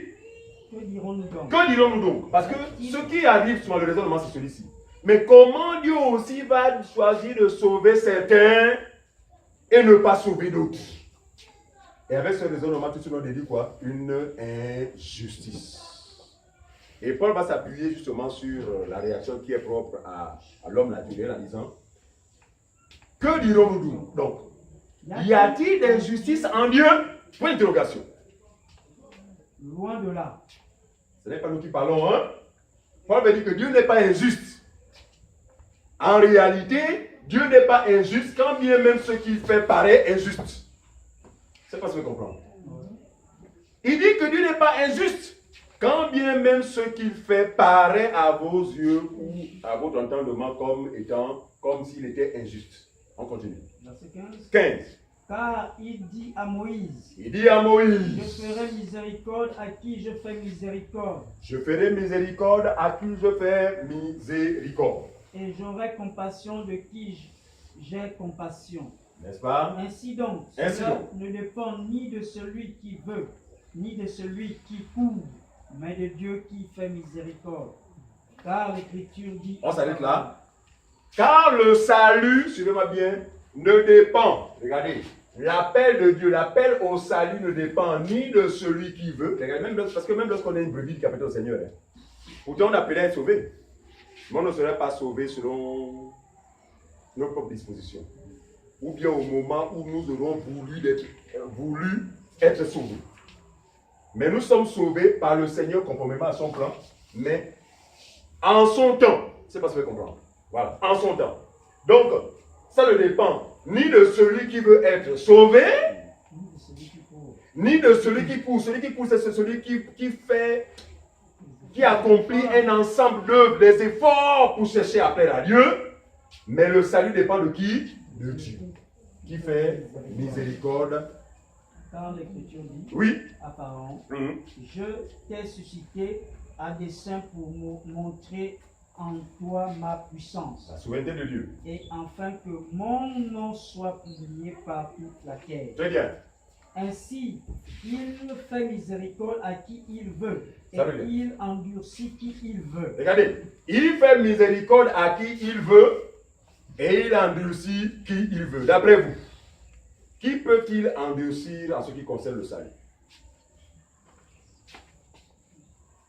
Que dirons-nous donc? Que dirons-nous donc? Parce que ce qui arrive sur le raisonnement, c'est celui-ci. Mais comment Dieu aussi va choisir de sauver certains et ne pas sauver d'autres? Et avec ce raisonnement, tout ce monde dit quoi? Une injustice. Et Paul va s'appuyer justement sur la réaction qui est propre à l'homme naturel en disant Que dirons-nous donc? Y a-t-il d'injustice en Dieu? Point d'interrogation. Loin de là. Ce n'est pas nous qui parlons, hein? Paul veut dire que Dieu n'est pas injuste. En réalité, Dieu n'est pas injuste quand bien même ce qu'il fait paraît injuste. C'est pas ce que je comprends. Il dit que Dieu n'est pas injuste quand bien même ce qu'il fait paraît à vos yeux ou à votre entendement comme s'il était injuste. On continue. Verset 15. 15. Car il dit à Moïse, Il dit à je Moïse, ferai miséricorde à qui je fais miséricorde, je ferai miséricorde à qui je fais miséricorde. et j'aurai compassion de qui j'ai compassion. N'est-ce pas? Ainsi donc, Ainsi cela donc. ne dépend ni de celui qui veut, ni de celui qui court, mais de Dieu qui fait miséricorde. Car l'Écriture dit... On s'arrête là. Car le salut, suivez-moi bien, ne dépend, regardez, l'appel de Dieu, l'appel au salut ne dépend ni de celui qui veut, regardez, parce que même lorsqu'on est une brebis qui appelle au Seigneur, hein, pourtant on appelait à être sauvé, mais on ne serait pas sauvé selon nos propres dispositions, ou bien au moment où nous aurons voulu être sauvés. Mais nous sommes sauvés par le Seigneur conformément à son plan, mais en son temps. C'est pas ce que je comprends. Voilà, en son temps. Donc, ça ne dépend ni de celui qui veut être sauvé, ni de celui qui pousse. Celui qui pousse, c'est celui qui accomplit un ensemble d'œuvres, des efforts pour chercher à plaire à Dieu. Mais le salut dépend de qui? De Dieu. Qui fait miséricorde. Car l'Écriture dit, Oui. à Pharaon, Mhm. je t'ai suscité à dessein pour montrer en toi ma puissance, La souveraineté de Dieu. et afin que mon nom soit publié par toute la terre. Très bien. Ainsi, il fait miséricorde à qui il veut, et Ça veut dire. il endurcit qui il veut. Regardez, il fait miséricorde à qui il veut et il endurcit qui il veut. D'après vous, qui peut-il endurcir en ce qui concerne le salut?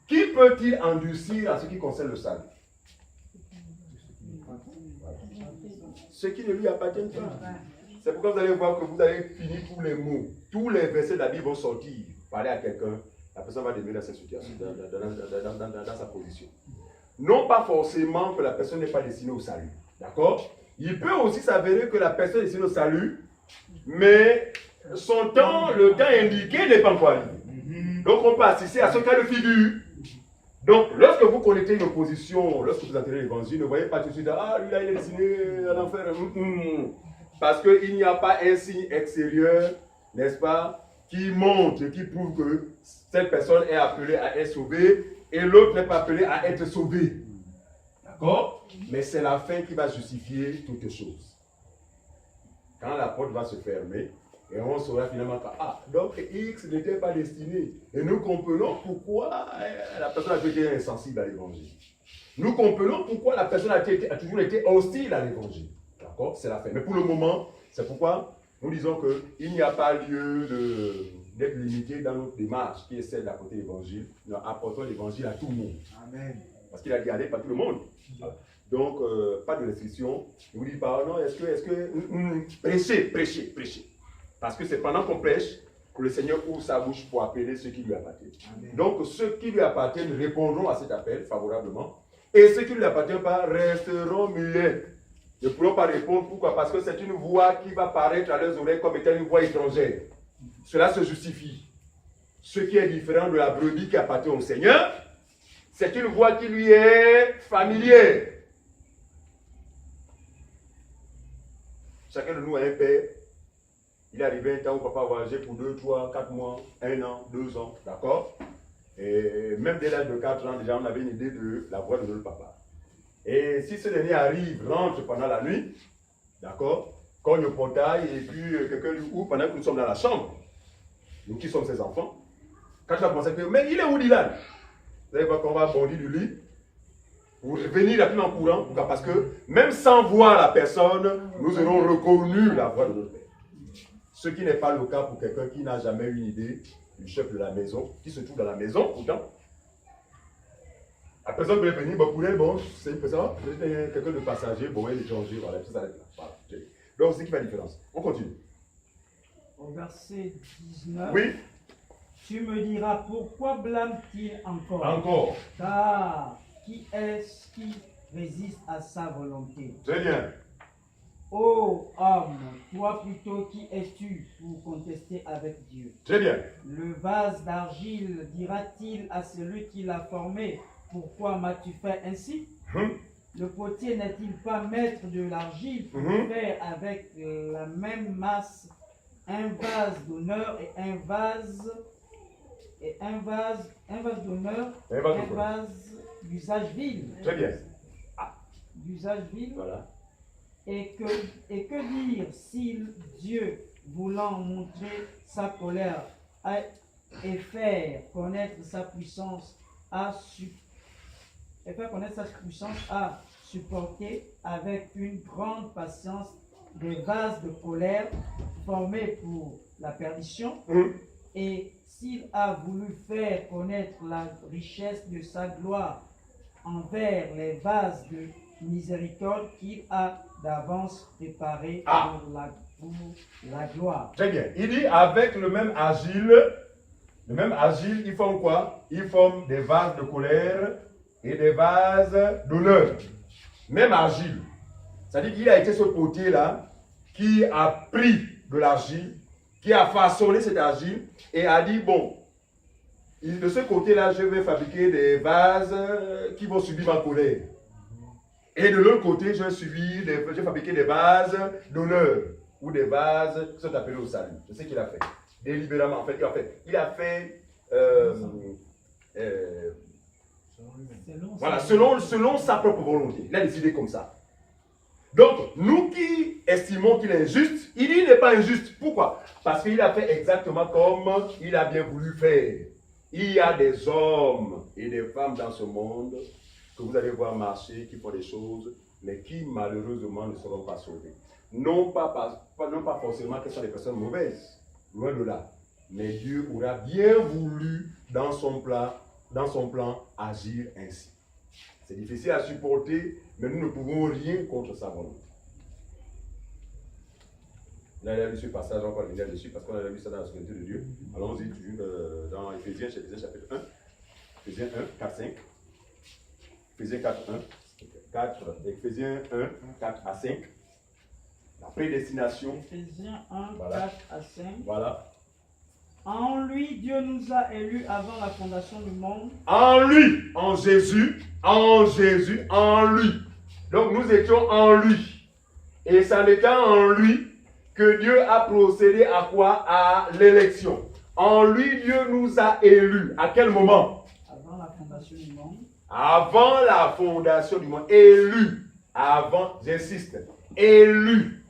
Qui peut-il endurcir en ce qui concerne le salut? Ce qui ne lui appartient pas. C'est pourquoi vous allez voir que vous allez finir tous les mots, tous les versets de la Bible vont sortir, parler à quelqu'un, la personne va demeurer dans cette situation, dans sa position. Non pas forcément que la personne n'est pas destinée au salut. D'accord? Il peut aussi s'avérer que la personne est destinée au salut, mais son temps, le temps indiqué n'est pas encore arrivé. Donc on peut assister à ce cas de figure. Donc lorsque vous connaissez une opposition, lorsque vous entendez l'évangile, ne voyez pas tout de suite, ah lui là il est destiné à l'enfer. Parce qu'il n'y a pas un signe extérieur, n'est-ce pas, qui montre, qui prouve que cette personne est appelée à être sauvée et l'autre n'est pas appelée à être sauvée. D'accord? Mais c'est la fin qui va justifier toutes choses. Quand la porte va se fermer, et on saura finalement que, ah, donc X n'était pas destiné. Et nous comprenons pourquoi la personne a été insensible à l'évangile. Nous comprenons pourquoi la personne a toujours été hostile à l'évangile. D'accord? C'est la fin. Mais pour le moment, c'est pourquoi nous disons qu'il n'y a pas lieu d'être limité dans notre démarche qui est celle d'apporter l'évangile. Nous apportons l'évangile à tout le monde. Amen. Parce qu'il a dit, allez, pas tout le monde. Voilà. Donc, pas de restriction. Il vous dit pas, non, prêchez. Parce que c'est pendant qu'on prêche que le Seigneur ouvre sa bouche pour appeler ceux qui lui appartiennent. Amen. Donc, ceux qui lui appartiennent répondront à cet appel favorablement. Et ceux qui ne lui appartiennent pas resteront muets. Ne pourront pas répondre. Pourquoi? Parce que c'est une voix qui va paraître à leurs oreilles comme étant une voix étrangère. Cela se justifie. Ce qui est différent de la brebis qui appartient au Seigneur, c'est une voix qui lui est familière. Chacun de nous a un père. Il est arrivé un temps où papa a voyagé pour 2, 3, 4 mois, 1 an, 2 ans, d'accord? Et même dès l'âge de 4 ans, déjà, on avait une idée de la voix de notre papa. Et si ce dernier arrive, rentre pendant la nuit, d'accord? Cogne au portail et puis quelqu'un lui ouvre pendant que nous sommes dans la chambre, nous qui sommes ses enfants, quand tu vas penser que, mais il est où Dylan? Vous allez voir qu'on va bondir du lit pour venir rapidement en courant, parce que même sans voir la personne, nous aurons reconnu la voix de notre père. Ce qui n'est pas le cas pour quelqu'un qui n'a jamais eu une idée du chef de la maison, qui se trouve dans la maison, pourtant. La personne peut venir, bon, pour elle, bon, c'est une personne, quelqu'un de passager, bon, elle est étranger, voilà, tout ça. Voilà. Donc, c'est qui fait la différence? On continue. Au verset 19. Oui, Tu me diras, pourquoi blâme-t-il encore? encore. Car qui est-ce qui résiste à sa volonté? Très bien. Ô homme, toi plutôt qui es-tu pour contester avec Dieu? Très bien. Le vase d'argile dira-t-il à celui qui l'a formé, pourquoi m'as-tu fait ainsi? Hum, Le potier n'est-il pas maître de l'argile pour Mhm. faire avec la même masse un vase d'honneur et un vase d'honneur, Un vase un de quoi? vase d'usage vil, Très bien. d'usage vil. Voilà. Et que dire si Dieu, voulant montrer sa colère et faire connaître sa puissance, a supporté avec une grande patience des vases de colère formés pour la perdition, Hum, et s'il a voulu faire connaître la richesse de sa gloire envers les vases de miséricorde qu'il a d'avance préparés Ah. pour la gloire. Très bien. Il dit avec le même agile, ils forment quoi? Ils forment des vases de colère et des vases d'honneur. Même argile. C'est-à-dire qu'il a été ce potier-là qui a pris de l'argile, qui a façonné cette argile et a dit, bon, de ce côté-là, je vais fabriquer des vases qui vont subir ma colère. Et de l'autre côté, je vais fabriquer des vases d'honneur ou des vases qui sont appelés au salut. C'est ce qu'il a fait. Délibérément, en fait, il a fait voilà, selon sa propre volonté. Il a décidé comme ça. Donc, nous qui estimons qu'il est injuste, il n'est pas injuste. Pourquoi? Parce qu'il a fait exactement comme il a bien voulu faire. Il y a des hommes et des femmes dans ce monde que vous allez voir marcher, qui font des choses, mais qui malheureusement ne seront pas sauvés. Non pas forcément que ce sont des personnes mauvaises, loin de là. Mais Dieu aura bien voulu dans son plan agir ainsi. C'est difficile à supporter, mais nous ne pouvons rien contre sa volonté. Là, il y a lu ce passage, on va revenir dessus parce qu'on a lu ça dans la souveraineté de Dieu. Allons-y dans Éphésiens chapitre 1. Éphésiens 1, 4, 5. Éphésiens 4, 1. Éphésiens 1, 4 à 5. La prédestination. Éphésiens 1, Voilà. 4 à 5. Voilà. En lui, Dieu nous a élus avant la fondation du monde. En lui, en Jésus, en lui. Donc nous étions en lui. Et c'est en étant en lui que Dieu a procédé à quoi? À l'élection. En lui, Dieu nous a élus. À quel moment? Avant la fondation du monde. Avant la fondation du monde. Élus. Avant, j'insiste. Élus.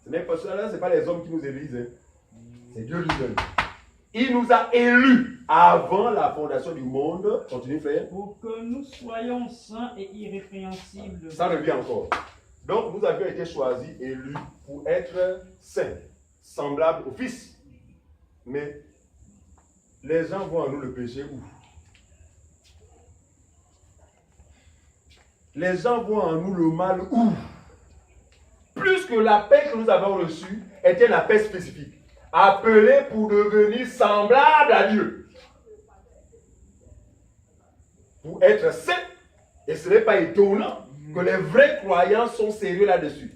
Ce n'est pas cela, ce n'est pas les hommes qui nous élisent. Hein. C'est Dieu lui-même. Il nous a élus avant la fondation du monde. Continue, frère. Pour que nous soyons saints et irrépréhensibles. Ça revient encore. Donc, nous avions été choisis, élus, pour être saints, semblables au Fils. Mais les gens voient en nous le péché où? Les gens voient en nous le mal où? Plus que la paix que nous avons reçue était la paix spécifique. Appelée pour devenir semblable à Dieu. Pour être saint. Et ce n'est pas étonnant que les vrais croyants sont sérieux là-dessus.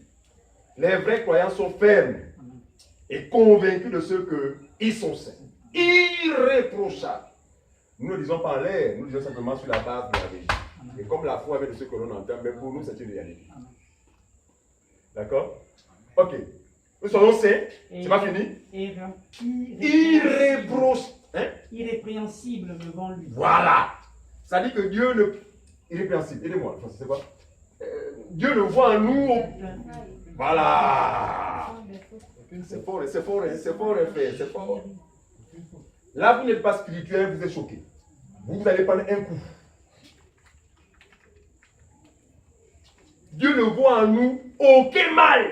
Les vrais croyants sont fermes et convaincus de ce qu'ils sont saints. Irréprochables. Nous ne disons pas en l'air, nous disons simplement sur la base de la vérité. Et comme la foi vient de ce que l'on entend, mais pour nous c'est une réalité. D'accord? Ok. Nous sommes saints. C'est pas fini? Irrépréhensible devant lui. Voilà. Ça dit que Dieu ne... Irrépréhensible. Aidez-moi. C'est quoi? Dieu le voit en nous. Voilà. C'est fort, c'est fort, c'est fort, c'est fort. Là, vous n'êtes pas spirituel, vous êtes choqué. Vous allez prendre un coup. Dieu ne voit en nous aucun mal.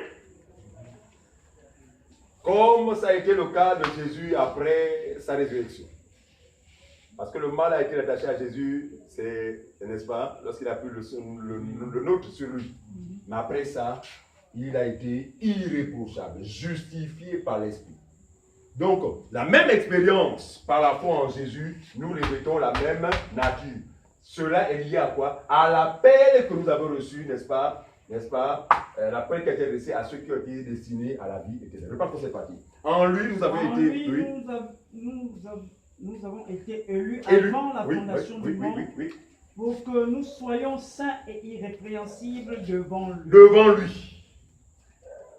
Comme ça a été le cas de Jésus après sa résurrection. Parce que le mal a été attaché à Jésus, c'est, n'est-ce pas, lorsqu'il a pris le nôtre sur lui. Mais après ça, il a été irréprochable, justifié par l'Esprit. Donc, la même expérience par la foi en Jésus, nous répétons la même nature. Cela est lié à quoi? À l'appel que nous avons reçu, n'est-ce pas? L'appel qui a été adressé à ceux qui ont été destinés à la vie éternelle. Je parle pour cette partie. En lui, nous avons été... Oui. Nous avons été élus Élus. avant la fondation du monde oui. pour que nous soyons saints et irrépréhensibles devant lui. Devant lui.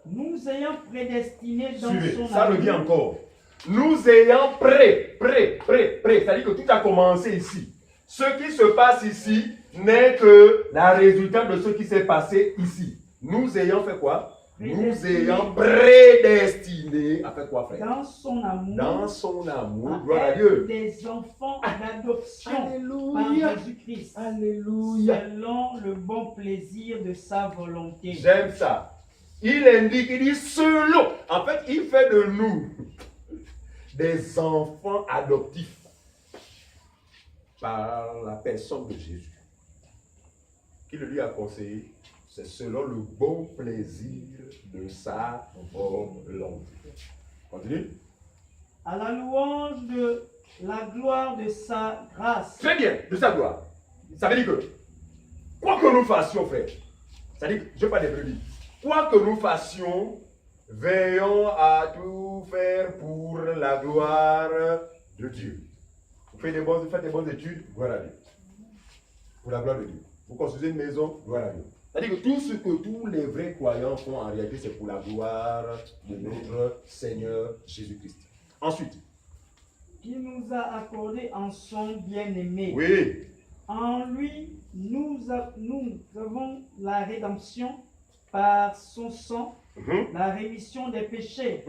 Nous ayant prédestinés dans Suivez, son ça amour. revient encore. Nous ayant c'est-à-dire que tout a commencé ici. Ce qui se passe ici n'est que la résultante de ce qui s'est passé ici. Nous ayant fait quoi? Nous ayant prédestinés à faire quoi, frère? Dans son amour. Dans son amour, à gloire à être Dieu. des enfants d'adoption Alléluia. par Jésus-Christ. Alléluia. Selon le bon plaisir de sa volonté. J'aime ça. Il indique, il dit selon. En fait, il fait de nous des enfants adoptifs par la personne de Jésus. Qui le lui a conseillé, c'est selon le bon plaisir de sa volonté. Continue. À la louange de la gloire de sa grâce. Très bien, de sa gloire. Ça veut dire que, quoi que nous fassions, frère, c'est-à-dire, je ne vais pas débriller. Quoi que nous fassions, veillons à tout faire pour la gloire de Dieu. Vous faites des bonnes études, gloire à Dieu. Pour la gloire de Dieu. Vous construisez une maison, gloire à Dieu. C'est-à-dire que tout ce que tous les vrais croyants font en réalité, c'est pour la gloire de notre Seigneur Jésus-Christ. Ensuite. Qui nous a accordé en son bien-aimé. Oui. En lui, nous avons la rédemption par son sang, la rémission des péchés,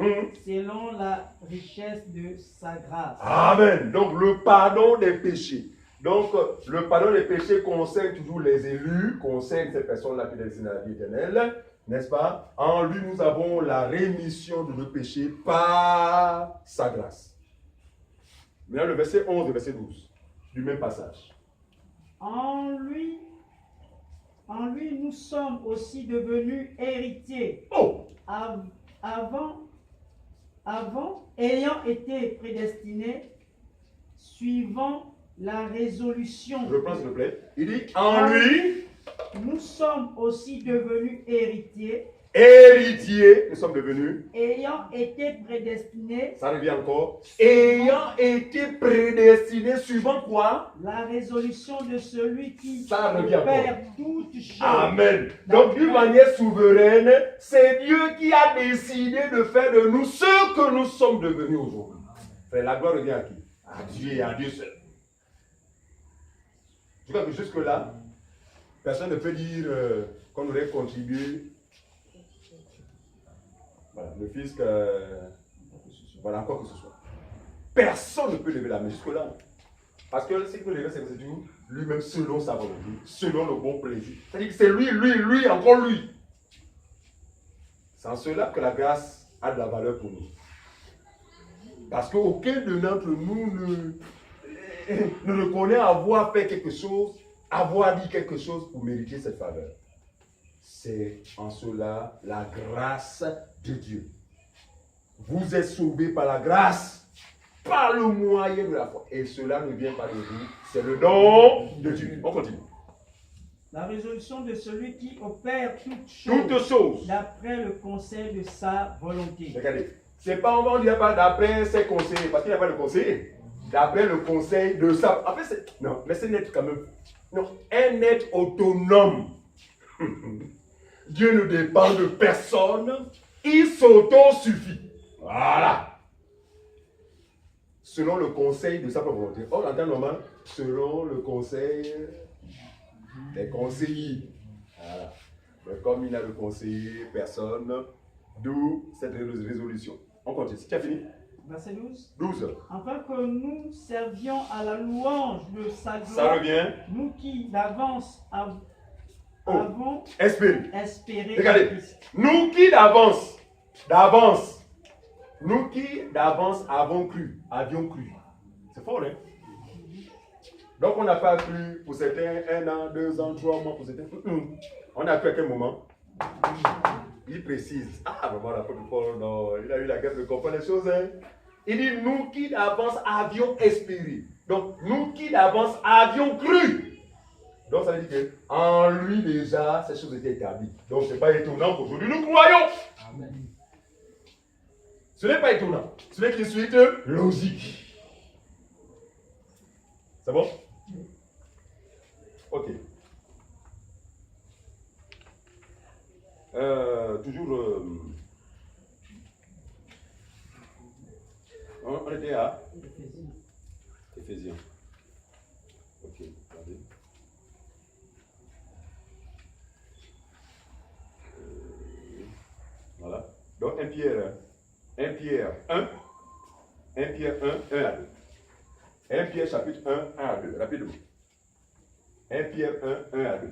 selon la richesse de sa grâce. Amen. Donc, le pardon des péchés. Donc, le pardon des péchés concerne toujours les élus, concerne ces personnes-là qui sont destinées à la vie éternelle, n'est-ce pas? En lui, nous avons la rémission de nos péchés par sa grâce. Maintenant, le verset 11 et verset 12 du même passage. En lui, nous sommes aussi devenus héritiers. Oh! Avant, ayant été prédestinés, suivant la résolution. Je reprends s'il vous plaît. Il dit, en lui, nous sommes aussi devenus héritiers. Héritiers, nous sommes devenus. Ayant été prédestinés. Ça revient encore. Ayant été prédestinés, suivant quoi? La résolution de celui qui opère toutes choses. Amen. Donc d'une manière souveraine, c'est Dieu qui a décidé de faire de nous ce que nous sommes devenus aujourd'hui. La gloire revient à qui? À Dieu et à Dieu seul. Je crois que jusque-là, personne ne peut dire qu'on aurait contribué. Voilà, le fisc, voilà, encore que ce soit. Personne ne peut lever la main jusque-là. Parce que ce qui peut lever, c'est toujours lui-même selon sa volonté, selon le bon plaisir. C'est-à-dire que c'est lui, encore lui. C'est en cela que la grâce a de la valeur pour nous. Parce qu'aucun de d'entre nous ne reconnaît avoir fait quelque chose, avoir dit quelque chose pour mériter cette faveur. C'est en cela la grâce de Dieu. Vous êtes sauvés par la grâce, par le moyen de la foi. Et cela ne vient pas de vous, c'est le don de Dieu. On continue. La résolution de celui qui opère toutes choses d'après le conseil de sa volonté. Regardez, c'est pas, on ne dit pas d'après ses conseillers, parce qu'il n'y a pas de conseiller. D'après le conseil de sa... En fait, c'est... Non, mais c'est un être quand même... Non, un être autonome. Dieu ne dépend de personne. Il s'auto-suffit. Voilà. Selon le conseil de sa propre volonté. Or, en temps normal, selon le conseil des conseillers. Voilà. Mais comme il n'a de conseiller, personne, d'où cette résolution. On continue. Tu as fini? Verset 12. 12. Afin que nous servions à la louange de sa gloire. Ça revient. Nous qui d'avance avons espéré. Regardez. Nous qui d'avance avions cru. C'est fort, hein? Donc on n'a pas cru pour certains 1 an, 2 ans, 3 mois pour certains. On a cru à quel moment? Il précise. Ah, vraiment, l'apôtre Paul, non, il a eu la guerre de comprendre les choses. Hein. Il dit, nous qui d'avance avions espéré. Donc, nous qui d'avance avions cru. Donc, ça veut dire qu'en lui déjà, ces choses étaient établies. Donc, ce n'est pas étonnant qu'aujourd'hui nous croyons. Amen. Ce n'est pas étonnant. Ce n'est qu'une suite logique. C'est bon? Ok. Toujours. On était à Éphésiens. Ok, regardez. Voilà. Donc 1 Pierre 1. 1 Pierre 1 à 2. 1 Pierre chapitre 1 à 2. Rapidement. 1 Pierre 1 à 2.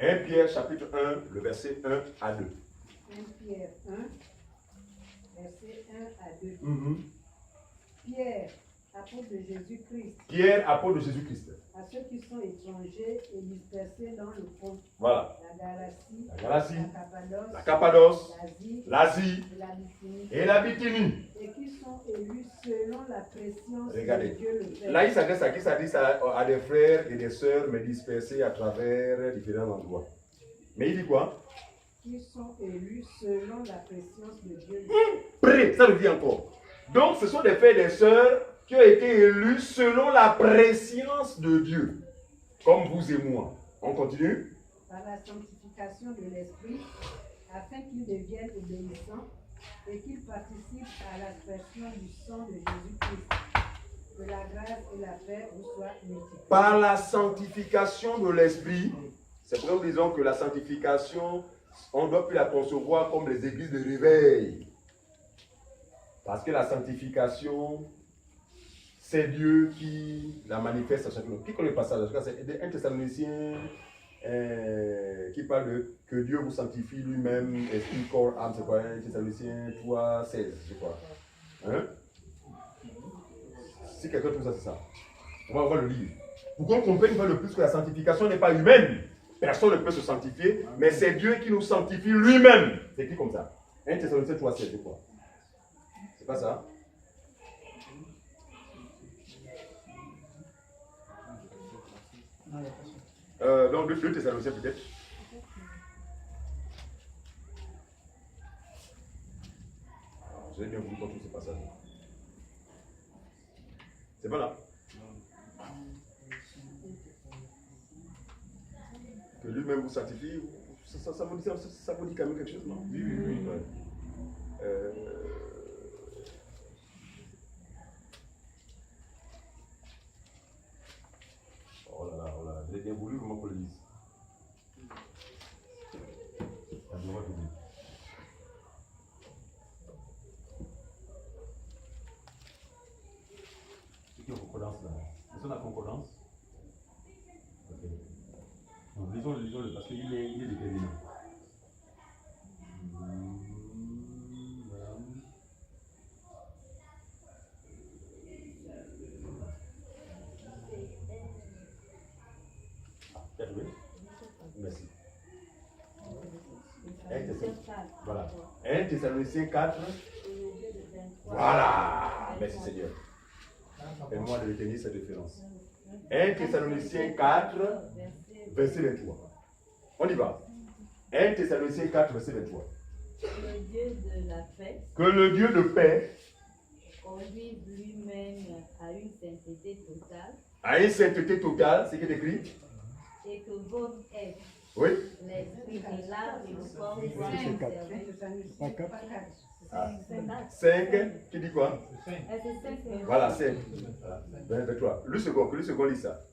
1 Pierre chapitre 1, le verset 1 à 2. 1 Pierre 1, verset 1 à 2. Pierre, apôtre de Jésus-Christ. Pierre, apôtre de Jésus-Christ. À ceux qui sont étrangers et dispersés dans le pont. Voilà. La Galatie, la Cappadoce, l'Asie, l'Asie et la Bithynie. Et qui sont élus selon la préscience Regardez. de Dieu le Père. Là, il s'adresse à qui? Ça dit à des frères et des sœurs, mais dispersés à travers différents endroits. Mais il dit quoi? Qui sont élus selon la préscience de Dieu le Père. Prêt, ça le dit encore. Donc, ce sont des frères et des sœurs qui ont été élus selon la préscience de Dieu. Comme vous et moi. On continue? Par la sanctification de l'Esprit, afin qu'ils deviennent obéissants et qu'ils participent à l'aspersion du sang de Jésus-Christ. Que la grâce et la paix vous soient multipliées. Par la sanctification de l'Esprit, c'est pour ça que nous disons que la sanctification, on ne doit plus la concevoir comme les églises de réveil. Parce que la sanctification, c'est Dieu qui la manifeste à chacun. Qui connaît le passage? C'est 1 Thessaloniciens qui parle de que Dieu vous sanctifie lui-même, esprit, corps, âme, c'est quoi? 1 Thessaloniciens 3, 16, je crois. Hein? Si quelqu'un trouve ça, c'est ça. On va le lire. Pour qu'on comprenne une fois de plus que la sanctification n'est pas humaine. Personne ne peut se sanctifier, mais c'est Dieu qui nous sanctifie lui-même. C'est écrit comme ça. 1 Thessaloniciens 3, 16, je crois. C'est pas ça? Donc 2 Thessaloniciens peut-être. Vous avez bien voulu comprendre ce passage. C'est pas là. Que lui-même vous sanctifie, ça vous dit quand même quelque chose, non? Oui. Ouais. Oh là là, j'ai bien voulu vraiment qu'on le lise. C'est qui en concordance là? Ils sont la concordance? Ok. Donc, lisons-le parce qu'il est déterminant. Merci. 1 Thessaloniciens 4. Voilà. Merci Seigneur. Aide-moi de retenir cette référence. 1 Thessaloniciens 4, verset 23. On y va. 1 Thessaloniciens 4, verset 23. Que le Dieu de la paix Que le Dieu de paix conduise lui-même à une sainteté totale. À une sainteté totale, c'est ce qui est écrit. Et que votre être, Oui. l'esprit et l'âme et le corps soient conservés. 5, qui dit quoi? Voilà, 5. 23. Le second lit ça.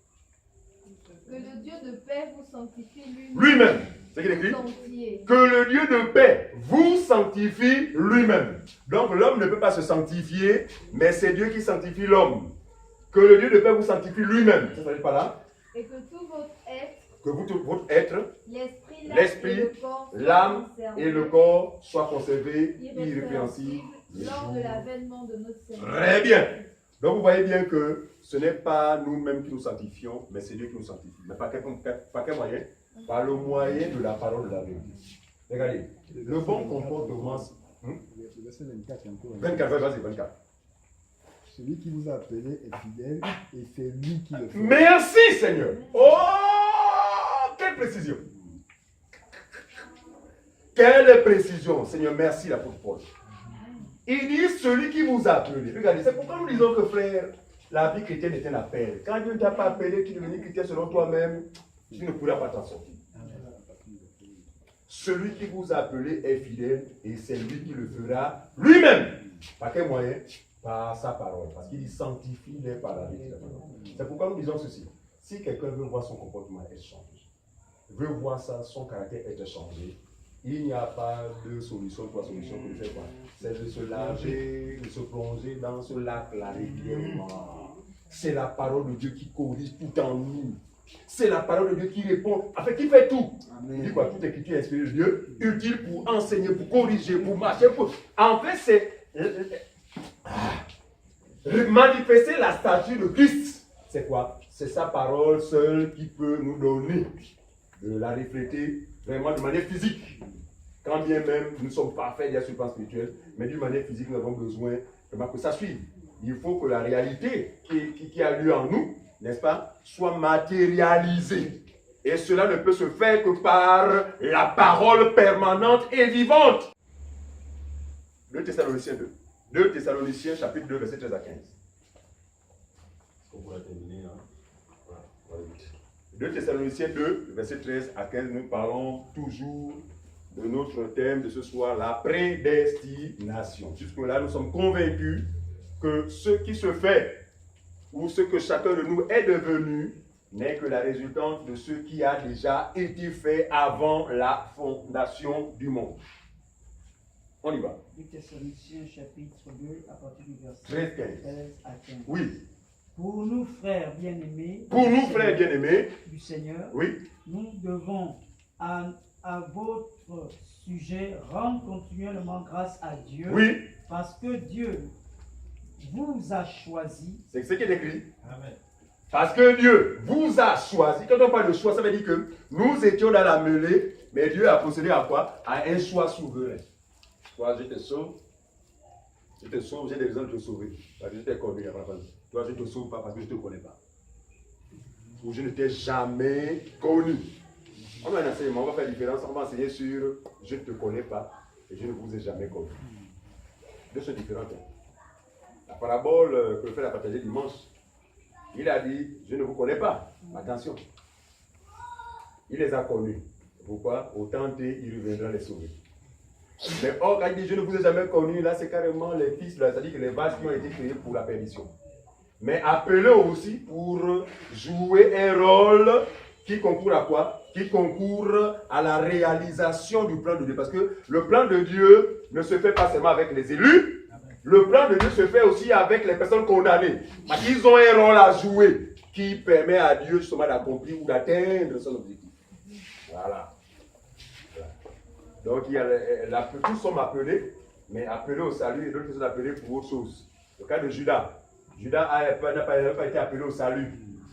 Que le Dieu de paix vous sanctifie Lui-même. C'est ce qui est écrit. entier. Que le Dieu de paix vous sanctifie lui-même. Donc l'homme ne peut pas se sanctifier, mais c'est Dieu qui sanctifie l'homme. Que le Dieu de paix vous sanctifie lui-même. Ça s'arrête pas là. Et que tout votre être, Que votre être, l'esprit, l'âme et le corps soient conservés irrépréhensibles. lors de l'avènement de notre Seigneur. Très bien. Donc vous voyez bien que ce n'est pas nous-mêmes qui nous sanctifions, mais c'est Dieu qui nous sanctifie. Mais par quel moyen? par le moyen de la parole de la vérité. Regardez, le bon comportement. Verset 24 encore. 24, vas-y, 24. Celui qui vous a appelé est fidèle et c'est lui qui le fait. Merci Seigneur. Oh, quelle précision. Quelle précision. Seigneur, merci l'apôtre Paul. Il dit celui qui vous a appelé. Regardez, c'est pourquoi nous disons que frère, la vie chrétienne est un appel. Quand Dieu ne t'a pas appelé, tu deviens chrétien selon toi-même, tu ne pourras pas t'en sortir. Celui qui vous a appelé est fidèle et c'est lui qui le fera lui-même. Par quel moyen? Par sa parole. Parce qu'il dit sanctifie-les par la vérité. C'est pourquoi nous disons ceci. Si quelqu'un veut voir son comportement être changé, veut voir ça, son caractère être changé, il n'y a pas de solution, trois solutions que de faire quoi? C'est de se laver, de se plonger dans ce lac-là régulièrement. C'est la parole de Dieu qui corrige tout en nous. C'est la parole de Dieu qui répond, enfin qui fait tout. Il dit quoi? Toute écriture est inspirée de Dieu, utile pour enseigner, pour corriger, pour marcher. En fait, c'est manifester la statue de Christ. C'est quoi? C'est sa parole seule qui peut nous donner de la refléter vraiment de manière physique. Quand bien même nous sommes parfaits sur le plan spirituel, mais d'une manière physique, nous avons besoin que ça suive. Il faut que la réalité qui a lieu en nous, n'est-ce pas, soit matérialisée. Et cela ne peut se faire que par la parole permanente et vivante. 2 Thessaloniciens 2. 2 Thessaloniciens chapitre 2, verset 13 à 15. On pourra terminer. Hein? Voilà. 2 Thessaloniciens 2, verset 13 à 15, nous parlons toujours de notre thème de ce soir, la prédestination. Jusque-là, nous sommes convaincus que ce qui se fait, ou ce que chacun de nous est devenu, n'est que la résultante de ce qui a déjà été fait avant la fondation du monde. On y va. 2 Thessaloniciens chapitre 2 à partir du verset 13 à 15. Oui. Pour nous, frères bien-aimés, du Seigneur, oui, nous devons à votre sujet rendre continuellement grâce à Dieu, oui, parce que Dieu vous a choisi. C'est ce qui est écrit. Amen. Parce que Dieu vous a choisi. Quand on parle de choix, ça veut dire que nous étions dans la mêlée, mais Dieu a procédé à quoi? À un choix souverain. Toi, je te sauve. Je te sauve, j'ai des raisons de te sauver. Parce que je t'ai connu. Toi, je ne te sauve pas parce que je ne te connais pas. Ou je ne t'ai jamais connu. On va un enseignement, on va faire la différence. On va enseigner sur je ne te connais pas et je ne vous ai jamais connu. Deux choses différentes. La parabole que le frère a partagée dimanche, il a dit je ne vous connais pas. Attention. Il les a connus. Pourquoi? Au temps il reviendra les sauver. Mais or, quand il dit je ne vous ai jamais connus, là c'est carrément les fils, c'est-à-dire que les vaches qui ont été créés pour la perdition. Mais appelés aussi pour jouer un rôle qui concourt à quoi? Qui concourt à la réalisation du plan de Dieu. Parce que le plan de Dieu ne se fait pas seulement avec les élus, le plan de Dieu se fait aussi avec les personnes condamnées. Parce qu'ils ont un rôle à jouer qui permet à Dieu justement d'accomplir ou d'atteindre son objectif. Voilà. Donc, tous sont appelés, mais appelés au salut et d'autres sont appelés pour autre chose. Le cas de Judas. Judas n'a pas été appelé au salut.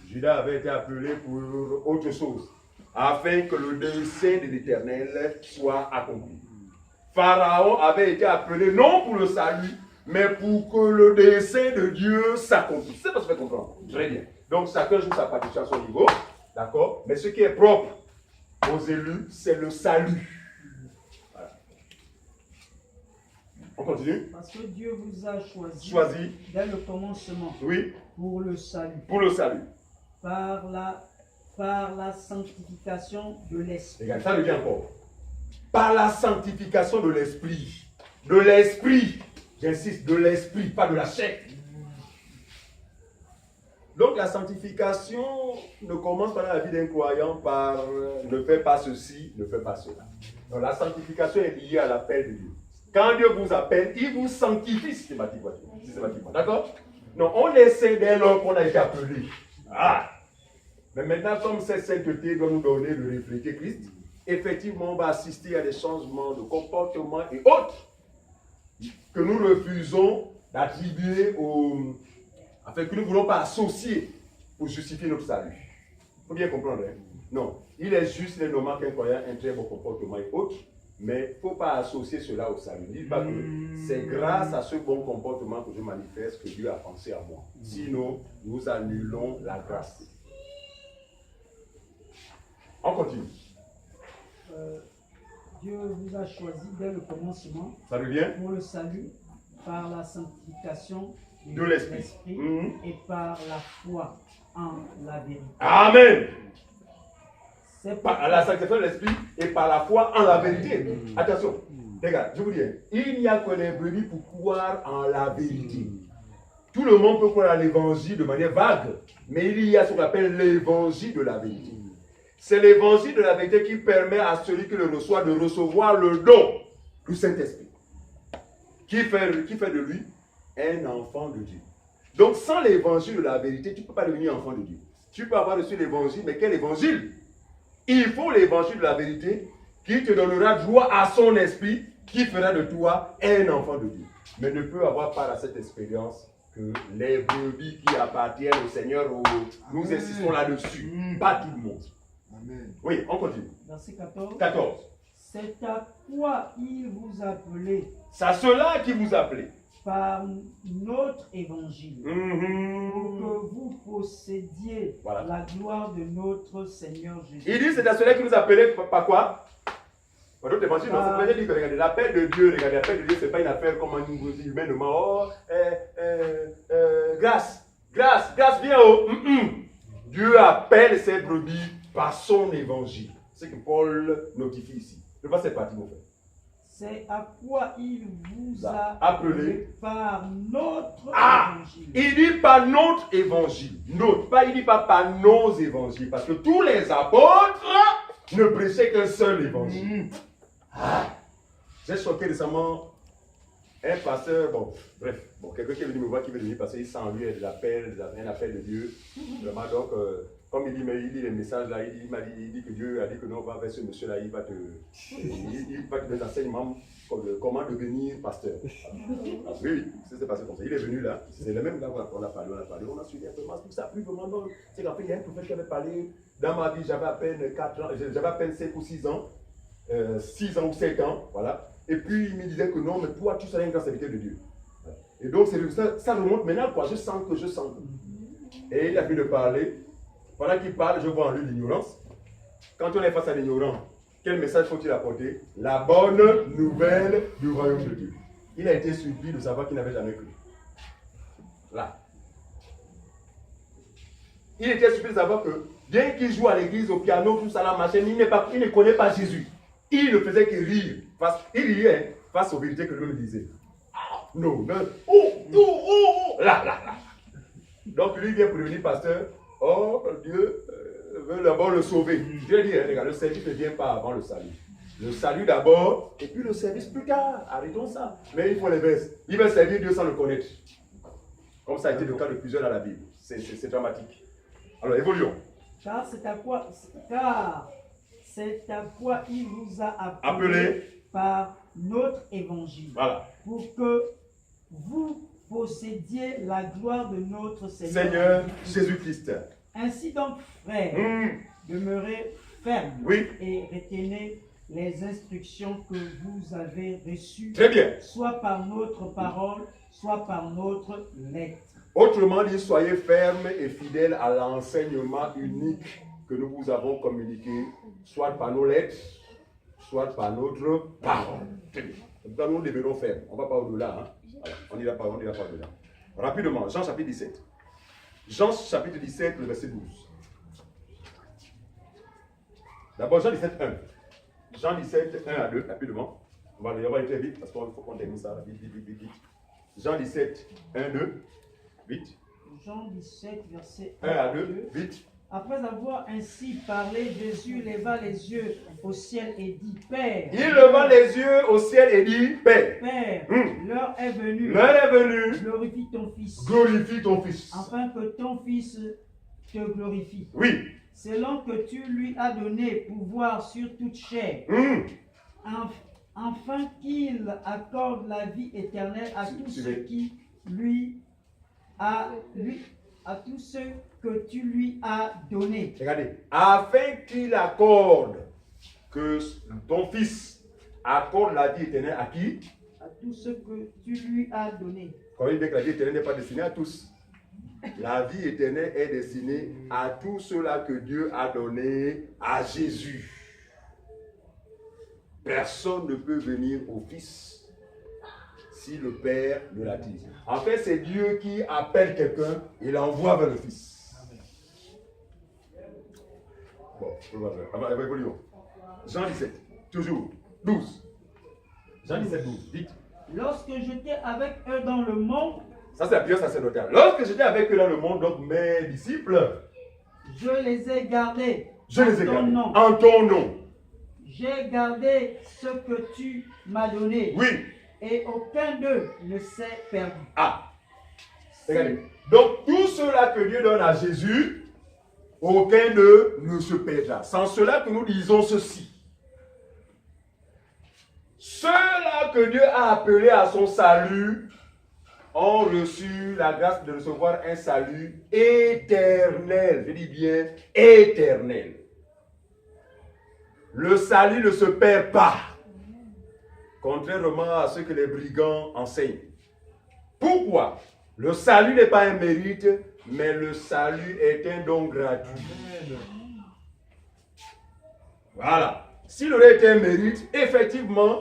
Judas avait été appelé pour autre chose, afin que le dessein de l'Éternel soit accompli. Pharaon avait été appelé non pour le salut, mais pour que le dessein de Dieu s'accomplisse. C'est ce que ça fait comprendre. Très bien. Donc, chacun joue sa partition à son niveau, d'accord? Mais ce qui est propre aux élus, c'est le salut. On continue. Parce que Dieu vous a choisi dès le commencement, oui, pour le salut. Pour le salut. Par la sanctification de l'esprit. Regarde, ça le dit encore. Par la sanctification de l'esprit. De l'esprit. J'insiste, de l'esprit, pas de la chair. Donc la sanctification ne commence pas dans la vie d'un croyant par ne fais pas ceci, ne fais pas cela. Donc la sanctification est liée à l'appel de Dieu. Quand Dieu vous appelle, il vous sanctifie systématiquement. D'accord? Non, on essaie dès lors qu'on a été appelé. Ah! Mais maintenant, comme cette sainteté doit nous donner de refléter Christ, effectivement, on va assister à des changements de comportement et autres que nous refusons d'attribuer afin que nous ne voulons pas associer pour justifier notre salut. Il faut bien comprendre. Hein? Non, il est juste, il est normal qu'un croyant ait un très bon comportement et autres, mais il ne faut pas associer cela au salut. Ne dites pas que c'est grâce à ce bon comportement que je manifeste que Dieu a pensé à moi. Sinon, nous annulons la grâce. On continue. Dieu vous a choisi dès le commencement Ça revient pour le salut par la sanctification de l'esprit. Et par la foi en la vérité. Amen. C'est Par la sanctification de l'esprit et par la foi en la vérité. Attention, les gars, je vous dis, il n'y a que les brebis pour croire en la vérité. Tout le monde peut croire à l'évangile de manière vague, mais il y a ce qu'on appelle l'évangile de la vérité. C'est l'évangile de la vérité qui permet à celui qui le reçoit de recevoir le don du Saint-Esprit, qui fait de lui un enfant de Dieu. Donc, sans l'évangile de la vérité, tu ne peux pas devenir enfant de Dieu. Tu peux avoir reçu l'évangile, mais quel évangile? Il faut l'évangile de la vérité qui te donnera droit à son esprit, qui fera de toi un enfant de Dieu. Mais ne peut avoir part à cette expérience que les brebis qui appartiennent au Seigneur, nous insistons là-dessus, pas tout le monde. Amen. Oui, on continue. Verset 14. 14. C'est à quoi il vous a appelé C'est à cela qui vous appelez. par notre évangile, pour que vous possédiez Voilà. la gloire de notre Seigneur Jésus. Il dit c'est à cela qui vous appelez par quoi? Par d'autres évangiles, non, c'est pas dire que regardez, l'appel de Dieu, regardez, l'appel de Dieu, c'est pas une affaire comme un niveau humainement. Oh, grâce, viens oh. Dieu appelle ses brebis par son évangile. C'est ce que Paul notifie ici. Je passe cette partie, mon frère. C'est à quoi il vous a appelé par notre évangile. Il dit par notre évangile. Il dit pas par nos évangiles. Parce que tous les apôtres ne prêchaient qu'un seul évangile. J'ai choqué récemment un pasteur, quelqu'un qui est venu me voir, qui veut devenir pasteur, il sent en lui un appel de Dieu. Vraiment, donc, comme il dit les messages là, il dit que Dieu a dit que non, va vers ce monsieur-là, il va te donner des enseignements comment devenir pasteur. Oui, c'est passé comme ça. Il est venu là, c'est le même gars qu'on a parlé, on a suivi un peu, tout ça, plus vraiment, non. C'est qu'en fait, il y a un prophète qui avait parlé, dans ma vie, j'avais à peine 4 ans, j'avais à peine 5 ou 6 ans, 6 ans ou 7 ans, voilà. Et puis il me disait que non, mais toi, tu seras un grand serviteur de Dieu. Et donc, ça remonte maintenant, quoi, je sens que. Et il a fini de parler. Pendant qu'il parle, je vois en lui l'ignorance. Quand on est face à l'ignorant, quel message faut-il apporter? La bonne nouvelle du royaume de Dieu. Il a été surpris de savoir qu'il n'avait jamais cru. Là. Il était surpris de savoir que, bien qu'il joue à l'église, au piano, tout ça, la machine, il ne connaît pas Jésus. Il ne faisait que rire. Il riait face aux vérités que lui me disait. Non, là. Donc lui vient pour devenir pasteur. Oh, Dieu veut d'abord le sauver. Dieu dit, regarde, le service ne vient pas avant le salut. Le salut d'abord, et puis le service plus tard. Arrêtons ça. Mais il faut les baisser. Il va servir Dieu sans le connaître. Comme ça a été le cas de plusieurs dans la Bible. C'est dramatique. Alors, évoluons. Car c'est à quoi il vous a appelé par notre évangile. Voilà. Pour que vous possédiez la gloire de notre Seigneur Jésus-Christ. Ainsi donc, frères, demeurez fermes et retenez les instructions que vous avez reçues, très bien, soit par notre parole, soit par notre lettre. Autrement dit, soyez fermes et fidèles à l'enseignement unique que nous vous avons communiqué, soit par nos lettres, soit par notre parole. Donc nous devenons fermes. On ne va pas au-delà. Hein? Alors, on n'ira pas au-delà. Rapidement, Jean chapitre 17. Jean chapitre 17, le verset 12. D'abord, Jean 17, 1. Jean 17, 1 à 2, rapidement. On va aller très vite parce qu'il faut qu'on termine ça vite. Jean 17, 1, 2, vite. Jean 17, verset 1 à 2, vite. Après avoir ainsi parlé, Jésus leva les yeux au ciel et dit, Père. Il leva les yeux au ciel et dit, Père. Père, l'heure est venue. Glorifie ton Fils. Glorifie ton Fils. Afin que ton Fils te glorifie. Oui. Selon que tu lui as donné pouvoir sur toute chair. Afin qu'il accorde la vie éternelle à tous ceux qui lui à tous ceux que tu lui as donnés. Regardez, afin qu'il accorde que ton fils accorde la vie éternelle à qui? À tous ceux que tu lui as donnés. Quand il dit que la vie éternelle n'est pas destinée à tous. La vie éternelle est destinée à tous ceux-là que Dieu a donné à Jésus. Personne ne peut venir au Fils si le Père ne l'attise. En fait, c'est Dieu qui appelle quelqu'un et l'envoie vers le Fils. Bon, évoluons. Jean 17, toujours, 12. Jean 17, 12, vite. Lorsque j'étais avec eux dans le monde, Ça, c'est la prière sacerdotale. Lorsque j'étais avec eux dans le monde, donc mes disciples, je les ai gardés je les ai en ton gardés nom. en ton nom. J'ai gardé ce que tu m'as donné. Oui. Et aucun d'eux ne s'est perdu. Ah. Regardez. Donc, tous ceux-là que Dieu donne à Jésus, aucun d'eux ne se perdra. Sans cela que nous disons ceci. Ceux-là que Dieu a appelés à son salut ont reçu la grâce de recevoir un salut éternel. Je dis bien éternel. Le salut ne se perd pas, contrairement à ce que les brigands enseignent. Pourquoi? Le salut n'est pas un mérite, mais le salut est un don gratuit. Voilà. S'il aurait été un mérite, effectivement,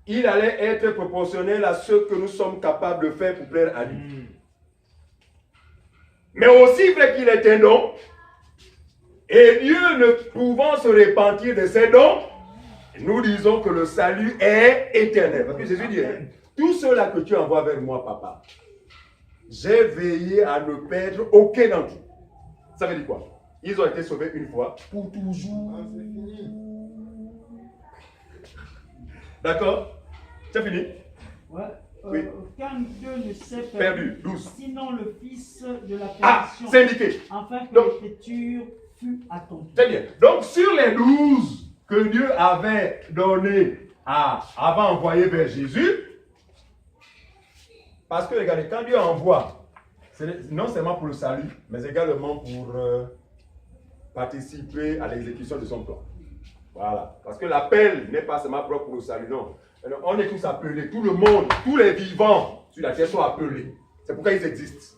il allait être proportionnel à ce que nous sommes capables de faire pour plaire à Dieu. Mais aussi vrai qu'il est un don, et Dieu ne pouvant se repentir de ses dons, nous disons que le salut est éternel. Parce que Jésus dit, tous ceux-là que tu envoies vers moi, papa, j'ai veillé à ne perdre aucun d'entre eux. Ça veut dire quoi? Ils ont été sauvés une fois, pour toujours. Ah, c'est fini. D'accord? C'est fini? Ouais. Oui. Aucun d'eux ne s'est Perdu. 12. Sinon le Fils de la Ah, perdition. c'est indiqué. Afin que Donc, l'écriture fût accomplie. Très bien. Donc, sur les 12 que Dieu avait donné avait envoyé vers Jésus, parce que regardez, quand Dieu envoie, c'est non seulement pour le salut, mais également pour participer à l'exécution de son plan. Voilà. Parce que l'appel n'est pas seulement propre pour le salut, non. Alors, on est tous appelés, tout le monde, tous les vivants sur la terre sont appelés. C'est pourquoi ils existent.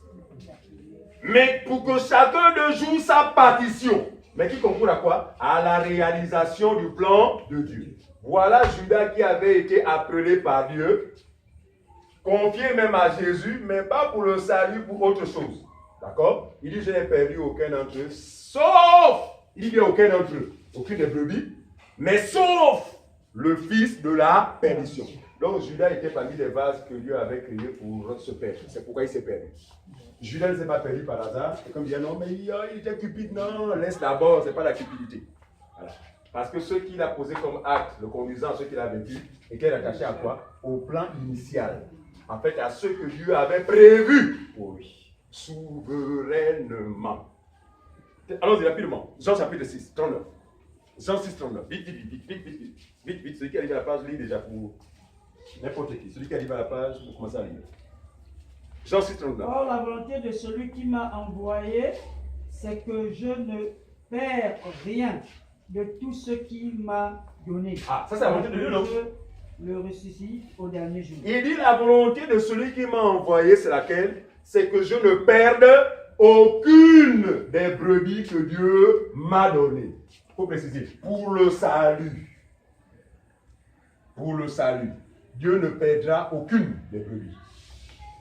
Mais pour que chacun d'eux joue sa partition. Mais qui concourt à quoi? À la réalisation du plan de Dieu. Voilà Judas qui avait été appelé par Dieu, confié même à Jésus, mais pas pour le salut, pour autre chose. D'accord? Il dit, je n'ai perdu aucun d'entre eux, sauf, il dit bien aucun d'entre eux, aucune des brebis, mais sauf le fils de la perdition. Donc Judas était parmi les vases que Dieu avait créés pour se perdre. C'est pourquoi il s'est perdu. Judas ne s'est pas perdu par hasard. C'est comme dire, non, mais il était cupide. Non, laisse d'abord, ce n'est pas la cupidité. Voilà. Parce que ce qu'il a posé comme acte, le conduisant à ce qu'il a vécu, était attaché à quoi? Au plan initial. En fait, à ce que Dieu avait prévu pour lui. Souverainement. Allons-y rapidement. Jean chapitre 6, 39. Jean 6, 39. Vite. Celui qui arrive à la page, lit déjà pour n'importe qui. Celui qui arrive à la page, pour commencer à lire. Jean 6, 39. Or, la volonté de celui qui m'a envoyé, c'est que je ne perds rien de tout ce qu'il m'a donné. Ah, ça c'est la volonté de Dieu, non? Je le ressuscite au dernier jour. Il dit la volonté de celui qui m'a envoyé, c'est laquelle? C'est que je ne perde aucune des brebis que Dieu m'a données. Il faut préciser, pour le salut. Pour le salut. Dieu ne perdra aucune des brebis.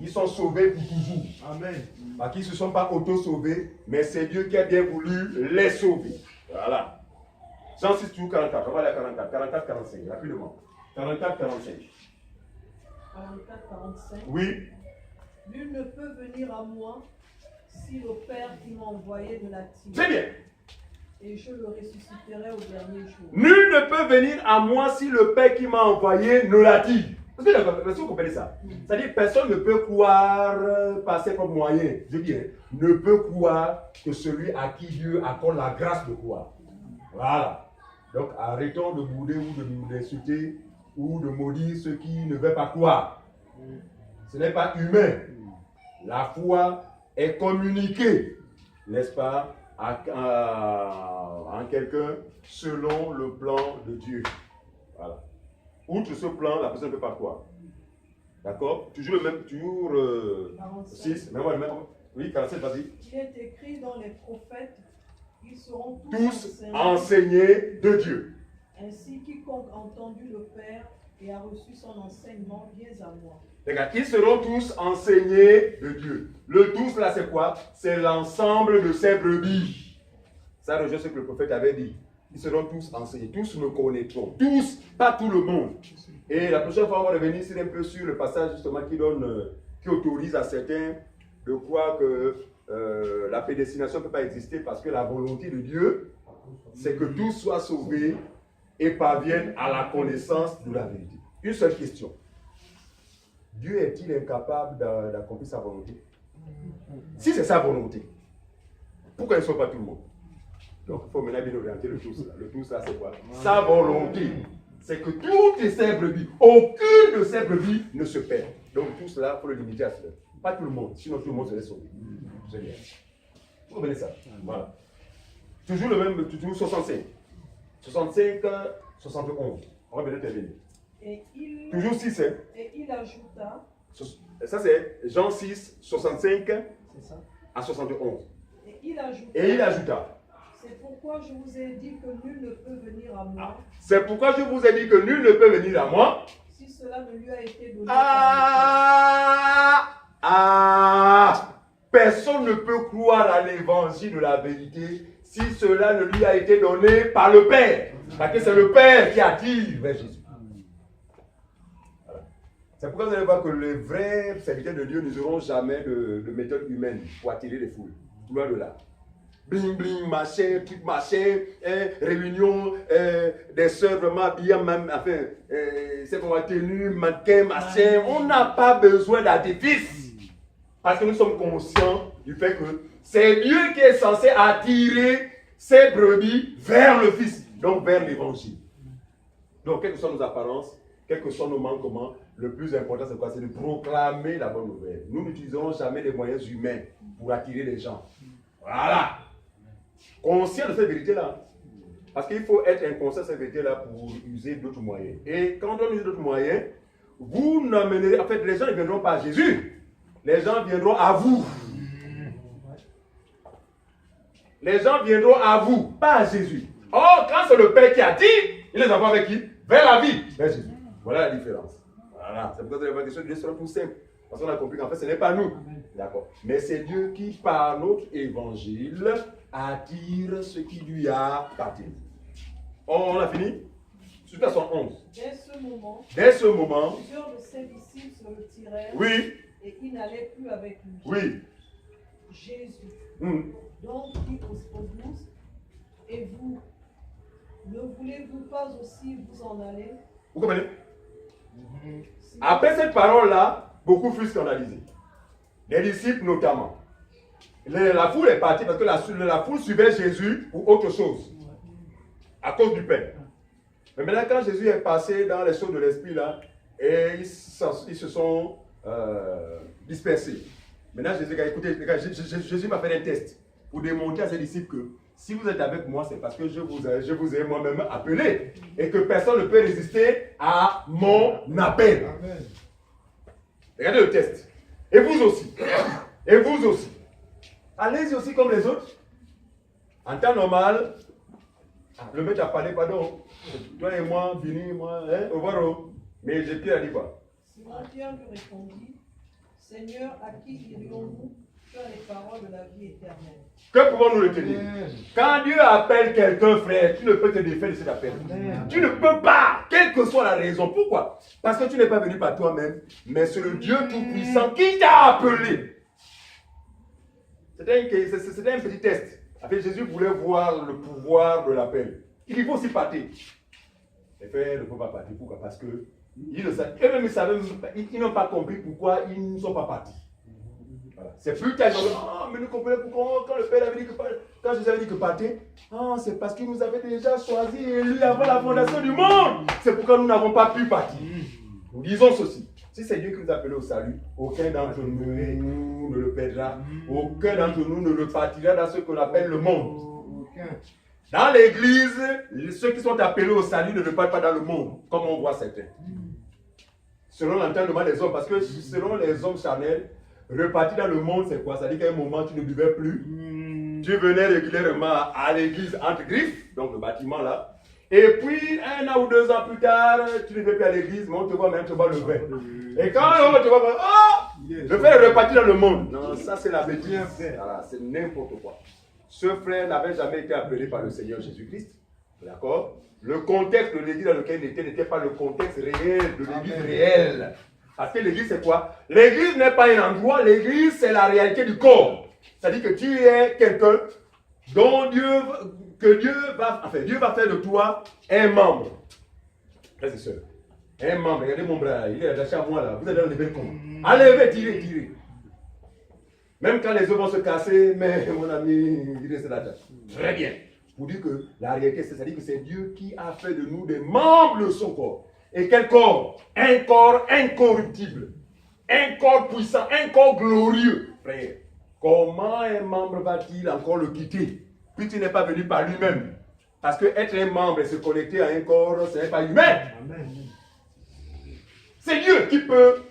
Ils sont sauvés pour toujours. Amen. Parce qu'ils ne se sont pas auto-sauvés, mais c'est Dieu qui a bien voulu les sauver. Voilà. Jean 6, 44. On va aller à 44. 44, 45. Rapidement. 44, 45. 44, 45. Oui. Nul ne peut venir à moi si le Père qui m'a envoyé ne l'attire. C'est bien. Et je le ressusciterai au dernier jour. Nul ne peut venir à moi si le Père qui m'a envoyé ne l'attire. Est-ce que vous comprenez ça? C'est-à-dire que personne ne peut croire par ses propres moyens. Je dis, ne peut croire que celui à qui Dieu accorde la grâce de croire. Voilà. Donc arrêtons de bouder ou d'insulter ou de maudire ceux qui ne veulent pas croire. Ce n'est pas humain. La foi est communiqué, n'est-ce pas, à quelqu'un selon le plan de Dieu. Voilà. Outre ce plan, la personne ne peut pas croire. D'accord? Toujours le même, toujours 6. Oui, 47, vas-y. Il est écrit dans les prophètes, ils seront Tous enseignés de Dieu. Ainsi, quiconque a entendu le Père et a reçu son enseignement, vient à moi. Regarde, ils seront tous enseignés de Dieu. Le tous là, c'est quoi? C'est l'ensemble de ces brebis. Ça rejoint ce que le prophète avait dit. Ils seront tous enseignés. Tous me connaîtront. Tous, pas tout le monde. Et la prochaine fois, on va revenir ici un peu sur le passage justement qui autorise à certains de croire que la prédestination ne peut pas exister parce que la volonté de Dieu, c'est que tous soient sauvés et parviennent à la connaissance de la vérité. Une seule question. Dieu est-il incapable d'accomplir sa volonté? Si c'est sa volonté, pourquoi il ne sauve pas tout le monde? Donc il faut maintenant bien orienter le tous là. Le tous là, c'est quoi? Sa volonté, c'est que toutes ces brebis, aucune de ces brebis ne se perd. Donc tout cela, il faut le limiter à cela. Pas tout le monde, sinon tout le monde serait sauvé. Génial. Vous comprenez ça? Voilà. Toujours le même, toujours 65. 65, 71. On va bien terminer. Toujours 6, hein? Et il ajouta. Ça c'est Jean 6, 65 à 71. Et il ajouta. C'est pourquoi je vous ai dit que nul ne peut venir à moi. C'est pourquoi je vous ai dit que nul ne peut venir à moi. Si cela ne lui a été donné personne ne peut croire à l'évangile de la vérité si cela ne lui a été donné par le Père. Parce que c'est le Père qui attire vers Jésus. Voilà. C'est pourquoi vous allez voir que les vrais serviteurs de Dieu n'useront jamais de méthode humaine pour attirer les foules. Loin de là. Bling bling, machin, truc machin, réunion des sœurs vraiment bien, même, enfin, c'est pour la tenue, mannequin, machin. On n'a pas besoin d'artifice. Parce que nous sommes conscients du fait que c'est Dieu qui est censé attirer ses brebis vers le Fils, donc vers l'évangile. Donc, quelles que soient nos apparences, quels que soient nos manquements, le plus important, c'est quoi? C'est de proclamer la bonne nouvelle. Nous n'utiliserons jamais les moyens humains pour attirer les gens. Voilà. Conscient de cette vérité-là. Parce qu'il faut être inconscient de cette vérité-là pour user d'autres moyens. Et quand on use d'autres moyens, vous n'amènerez... En fait, les gens ne viendront pas à Jésus. Les gens viendront à vous. Les gens viendront à vous, pas à Jésus. Or, quand c'est le Père qui attire, il les envoie avec qui? Vers la vie, vers Jésus. Voilà la différence. Voilà. C'est pourquoi vous allez voir des choses, Dieu sera tout simple. Parce qu'on a compris qu'en fait, ce n'est pas nous. D'accord. Mais c'est Dieu qui, par notre évangile, attire ce qui lui a appartenu. On a fini? Sur verset 11. Dès ce moment, plusieurs de ses disciples se retirèrent. Oui. Et ils n'allaient plus avec lui. Oui. Jésus. Donc dit aux 12, et vous, ne voulez-vous pas aussi vous en aller? Vous comprenez? Après cette parole-là, beaucoup furent scandalisés. Les disciples notamment. La foule est partie parce que la foule suivait Jésus ou autre chose. À cause du pain. Mais maintenant, quand Jésus est passé dans les choses de l'esprit là, et ils se sont dispersés. Maintenant, Jésus a écouté, Jésus m'a fait un test pour démontrer à ses disciples que si vous êtes avec moi, c'est parce que je vous ai moi-même appelé et que personne ne peut résister à mon appel. Amen. Regardez le test. Et vous aussi. Et vous aussi. Allez-y aussi comme les autres. En temps normal, le maître a parlé, pardon. Toi et moi, Bini, moi, au revoir. Mais Pierre a dit quoi? Simon Pierre lui répondit, Seigneur, à qui irions-nous? Tu as les paroles de la vie éternelle. Que pouvons-nous retenir? Quand Dieu appelle quelqu'un, frère, tu ne peux te défaire de cet appel. Tu ne peux pas, quelle que soit la raison. Pourquoi? Parce que tu n'es pas venu par toi-même, mais c'est le Dieu Tout-Puissant qui t'a appelé. C'était un petit test. Après, Jésus voulait voir le pouvoir de l'appel. Il faut aussi partir. Les frères ne peuvent pas partir. Pourquoi? Parce que eux-mêmes, ils n'ont pas compris pourquoi ils ne sont pas partis. Voilà. C'est plus tard, mais nous comprenons pourquoi quand le Père avait dit que quand Jésus avait dit que partez, c'est parce qu'il nous avait déjà choisi et lui avant la fondation du monde. C'est pourquoi nous n'avons pas pu partir. Nous disons ceci. Si c'est Dieu qui nous a appelés au salut, aucun d'entre nous ne le perdra. Aucun d'entre nous ne le partira dans ce qu'on appelle le monde. Dans l'église, ceux qui sont appelés au salut ne le partent pas dans le monde, comme on voit certains. Selon l'entendement des hommes, parce que selon les hommes charnels, repartir dans le monde, c'est quoi? Ça dit qu'à un moment, tu ne buvais plus. Tu venais régulièrement à l'église entre griffes, donc le bâtiment là. Et puis, 1 an ou 2 ans plus tard, tu ne vais plus à l'église, mais on te voit même te boire le vin. Et quand on te voit, je fais repartir dans le monde. Non, ça c'est la bêtise. Voilà, c'est n'importe quoi. Ce frère n'avait jamais été appelé par le Seigneur Jésus-Christ. D'accord? Le contexte de l'église dans lequel il était n'était pas le contexte réel de l'église réelle. Parce que l'église c'est quoi? L'église n'est pas un endroit, l'église c'est la réalité du corps. C'est-à-dire que tu es quelqu'un dont Dieu va faire de toi un membre. Frères et sœurs, un membre, regardez mon bras, il est attaché à moi là, vous allez enlever le con. Enlevez, tirez. Même quand les os vont se casser, mais mon ami, il reste là. Très bien. Pour dire que la réalité, c'est-à-dire que c'est Dieu qui a fait de nous des membres de son corps. Et quel corps? Un corps incorruptible. Un corps puissant, un corps glorieux. Frère, comment un membre va-t-il encore le quitter? Puisqu'il n'est pas venu par lui-même. Parce que être un membre et se connecter à un corps, ce n'est pas humain. C'est Dieu qui peut.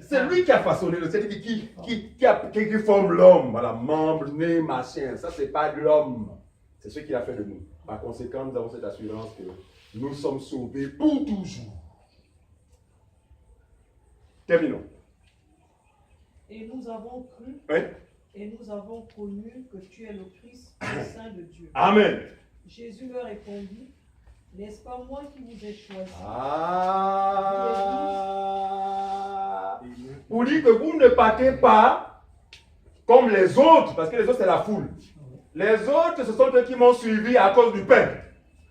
C'est lui qui a façonné le. C'est lui qui forme l'homme. Voilà, membre, nez, machin. Ça, c'est pas de l'homme. C'est ce qu'il a fait de nous. Par conséquent, nous avons cette assurance que nous sommes sauvés pour toujours. Terminons. Et nous avons cru. Oui. Et nous avons connu que tu es le Christ, le Saint de Dieu. Amen. Jésus leur répondit, n'est-ce pas moi qui vous ai choisi? Pour dire que vous ne partez pas comme les autres, parce que les autres c'est la foule. Les autres, ce sont ceux qui m'ont suivi à cause du pain.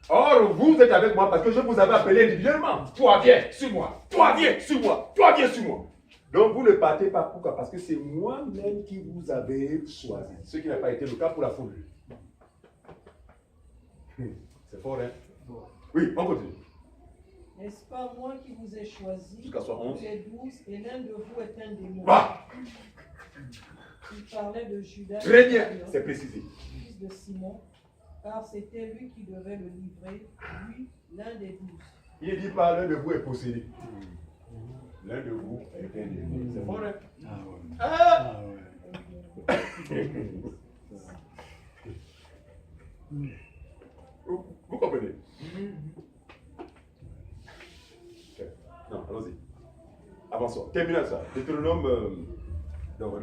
Or, vous êtes avec moi parce que je vous avais appelé individuellement. Toi, viens sur moi. Toi, viens sur moi. Toi, viens sur moi. Donc, vous ne partez pas. Pourquoi? Parce que c'est moi-même qui vous avais choisi. Ce qui n'a pas été le cas pour la foule. C'est fort, hein? Oui, on continue. N'est-ce pas moi qui vous ai choisi? Jusqu'à 71. Vous êtes 12 et l'un de vous est un démon. Bah! Il parlait de Judas. Très bien, c'est précisé. Fils de Simon, car c'était lui qui devait le livrer, lui, l'un des 12. Il dit pas l'un de vous est possédé. L'un de vous est un démon. C'est fort, hein? Vous comprenez? Non, allons-y. Avançons. Terminons ça. Deutéronome. Donc,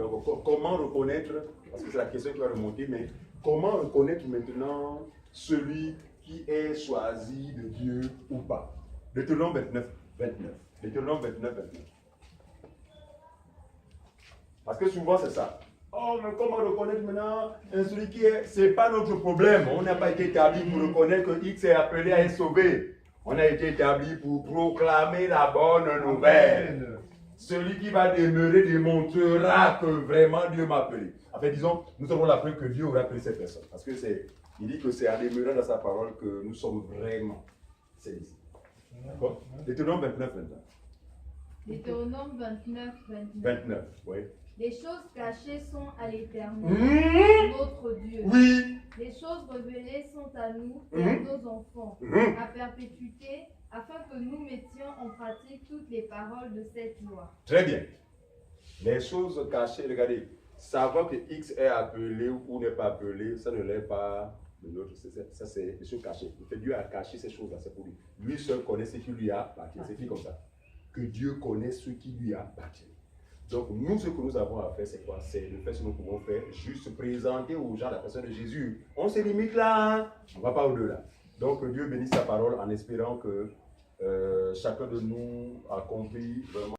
comment reconnaître, parce que c'est la question qui va remonter, mais comment reconnaître maintenant celui qui est choisi de Dieu ou pas? Deutéronome 29. Deutéronome 29. Parce que souvent c'est ça. Oh, mais comment reconnaître maintenant celui qui est. Ce n'est pas notre problème. On n'a pas été établi pour reconnaître que X est appelé à être sauvé. On a été établi pour proclamer la bonne nouvelle. Celui qui va demeurer démontrera que vraiment Dieu m'a appelé. En fait, disons, nous avons la preuve que Dieu aura appelé cette personne. Parce que il dit que c'est en demeurant dans sa parole que nous sommes vraiment saisis. D'accord? Deutéronome 29 maintenant. Deutéronome 29. Oui. Les choses cachées sont à l'Éternel, notre Dieu. Oui. Les choses révélées sont à nous et à nos enfants, à perpétuité, afin que nous mettions en pratique toutes les paroles de cette loi. Très bien. Les choses cachées, regardez, savoir que X est appelé ou n'est pas appelé, ça ne l'est pas de l'autre. Ça, c'est des choses cachées. Dieu a caché ces choses-là, c'est pour lui. Lui seul connaît ce qui lui appartient. C'est écrit comme ça. Que Dieu connaît ce qui lui appartient. Donc, nous, ce que nous avons à faire, c'est quoi? C'est de faire ce que nous pouvons faire, juste présenter aux gens la personne de Jésus. On se limite là, hein? On ne va pas au-delà. Donc, Dieu bénisse sa parole en espérant que chacun de nous a compris vraiment.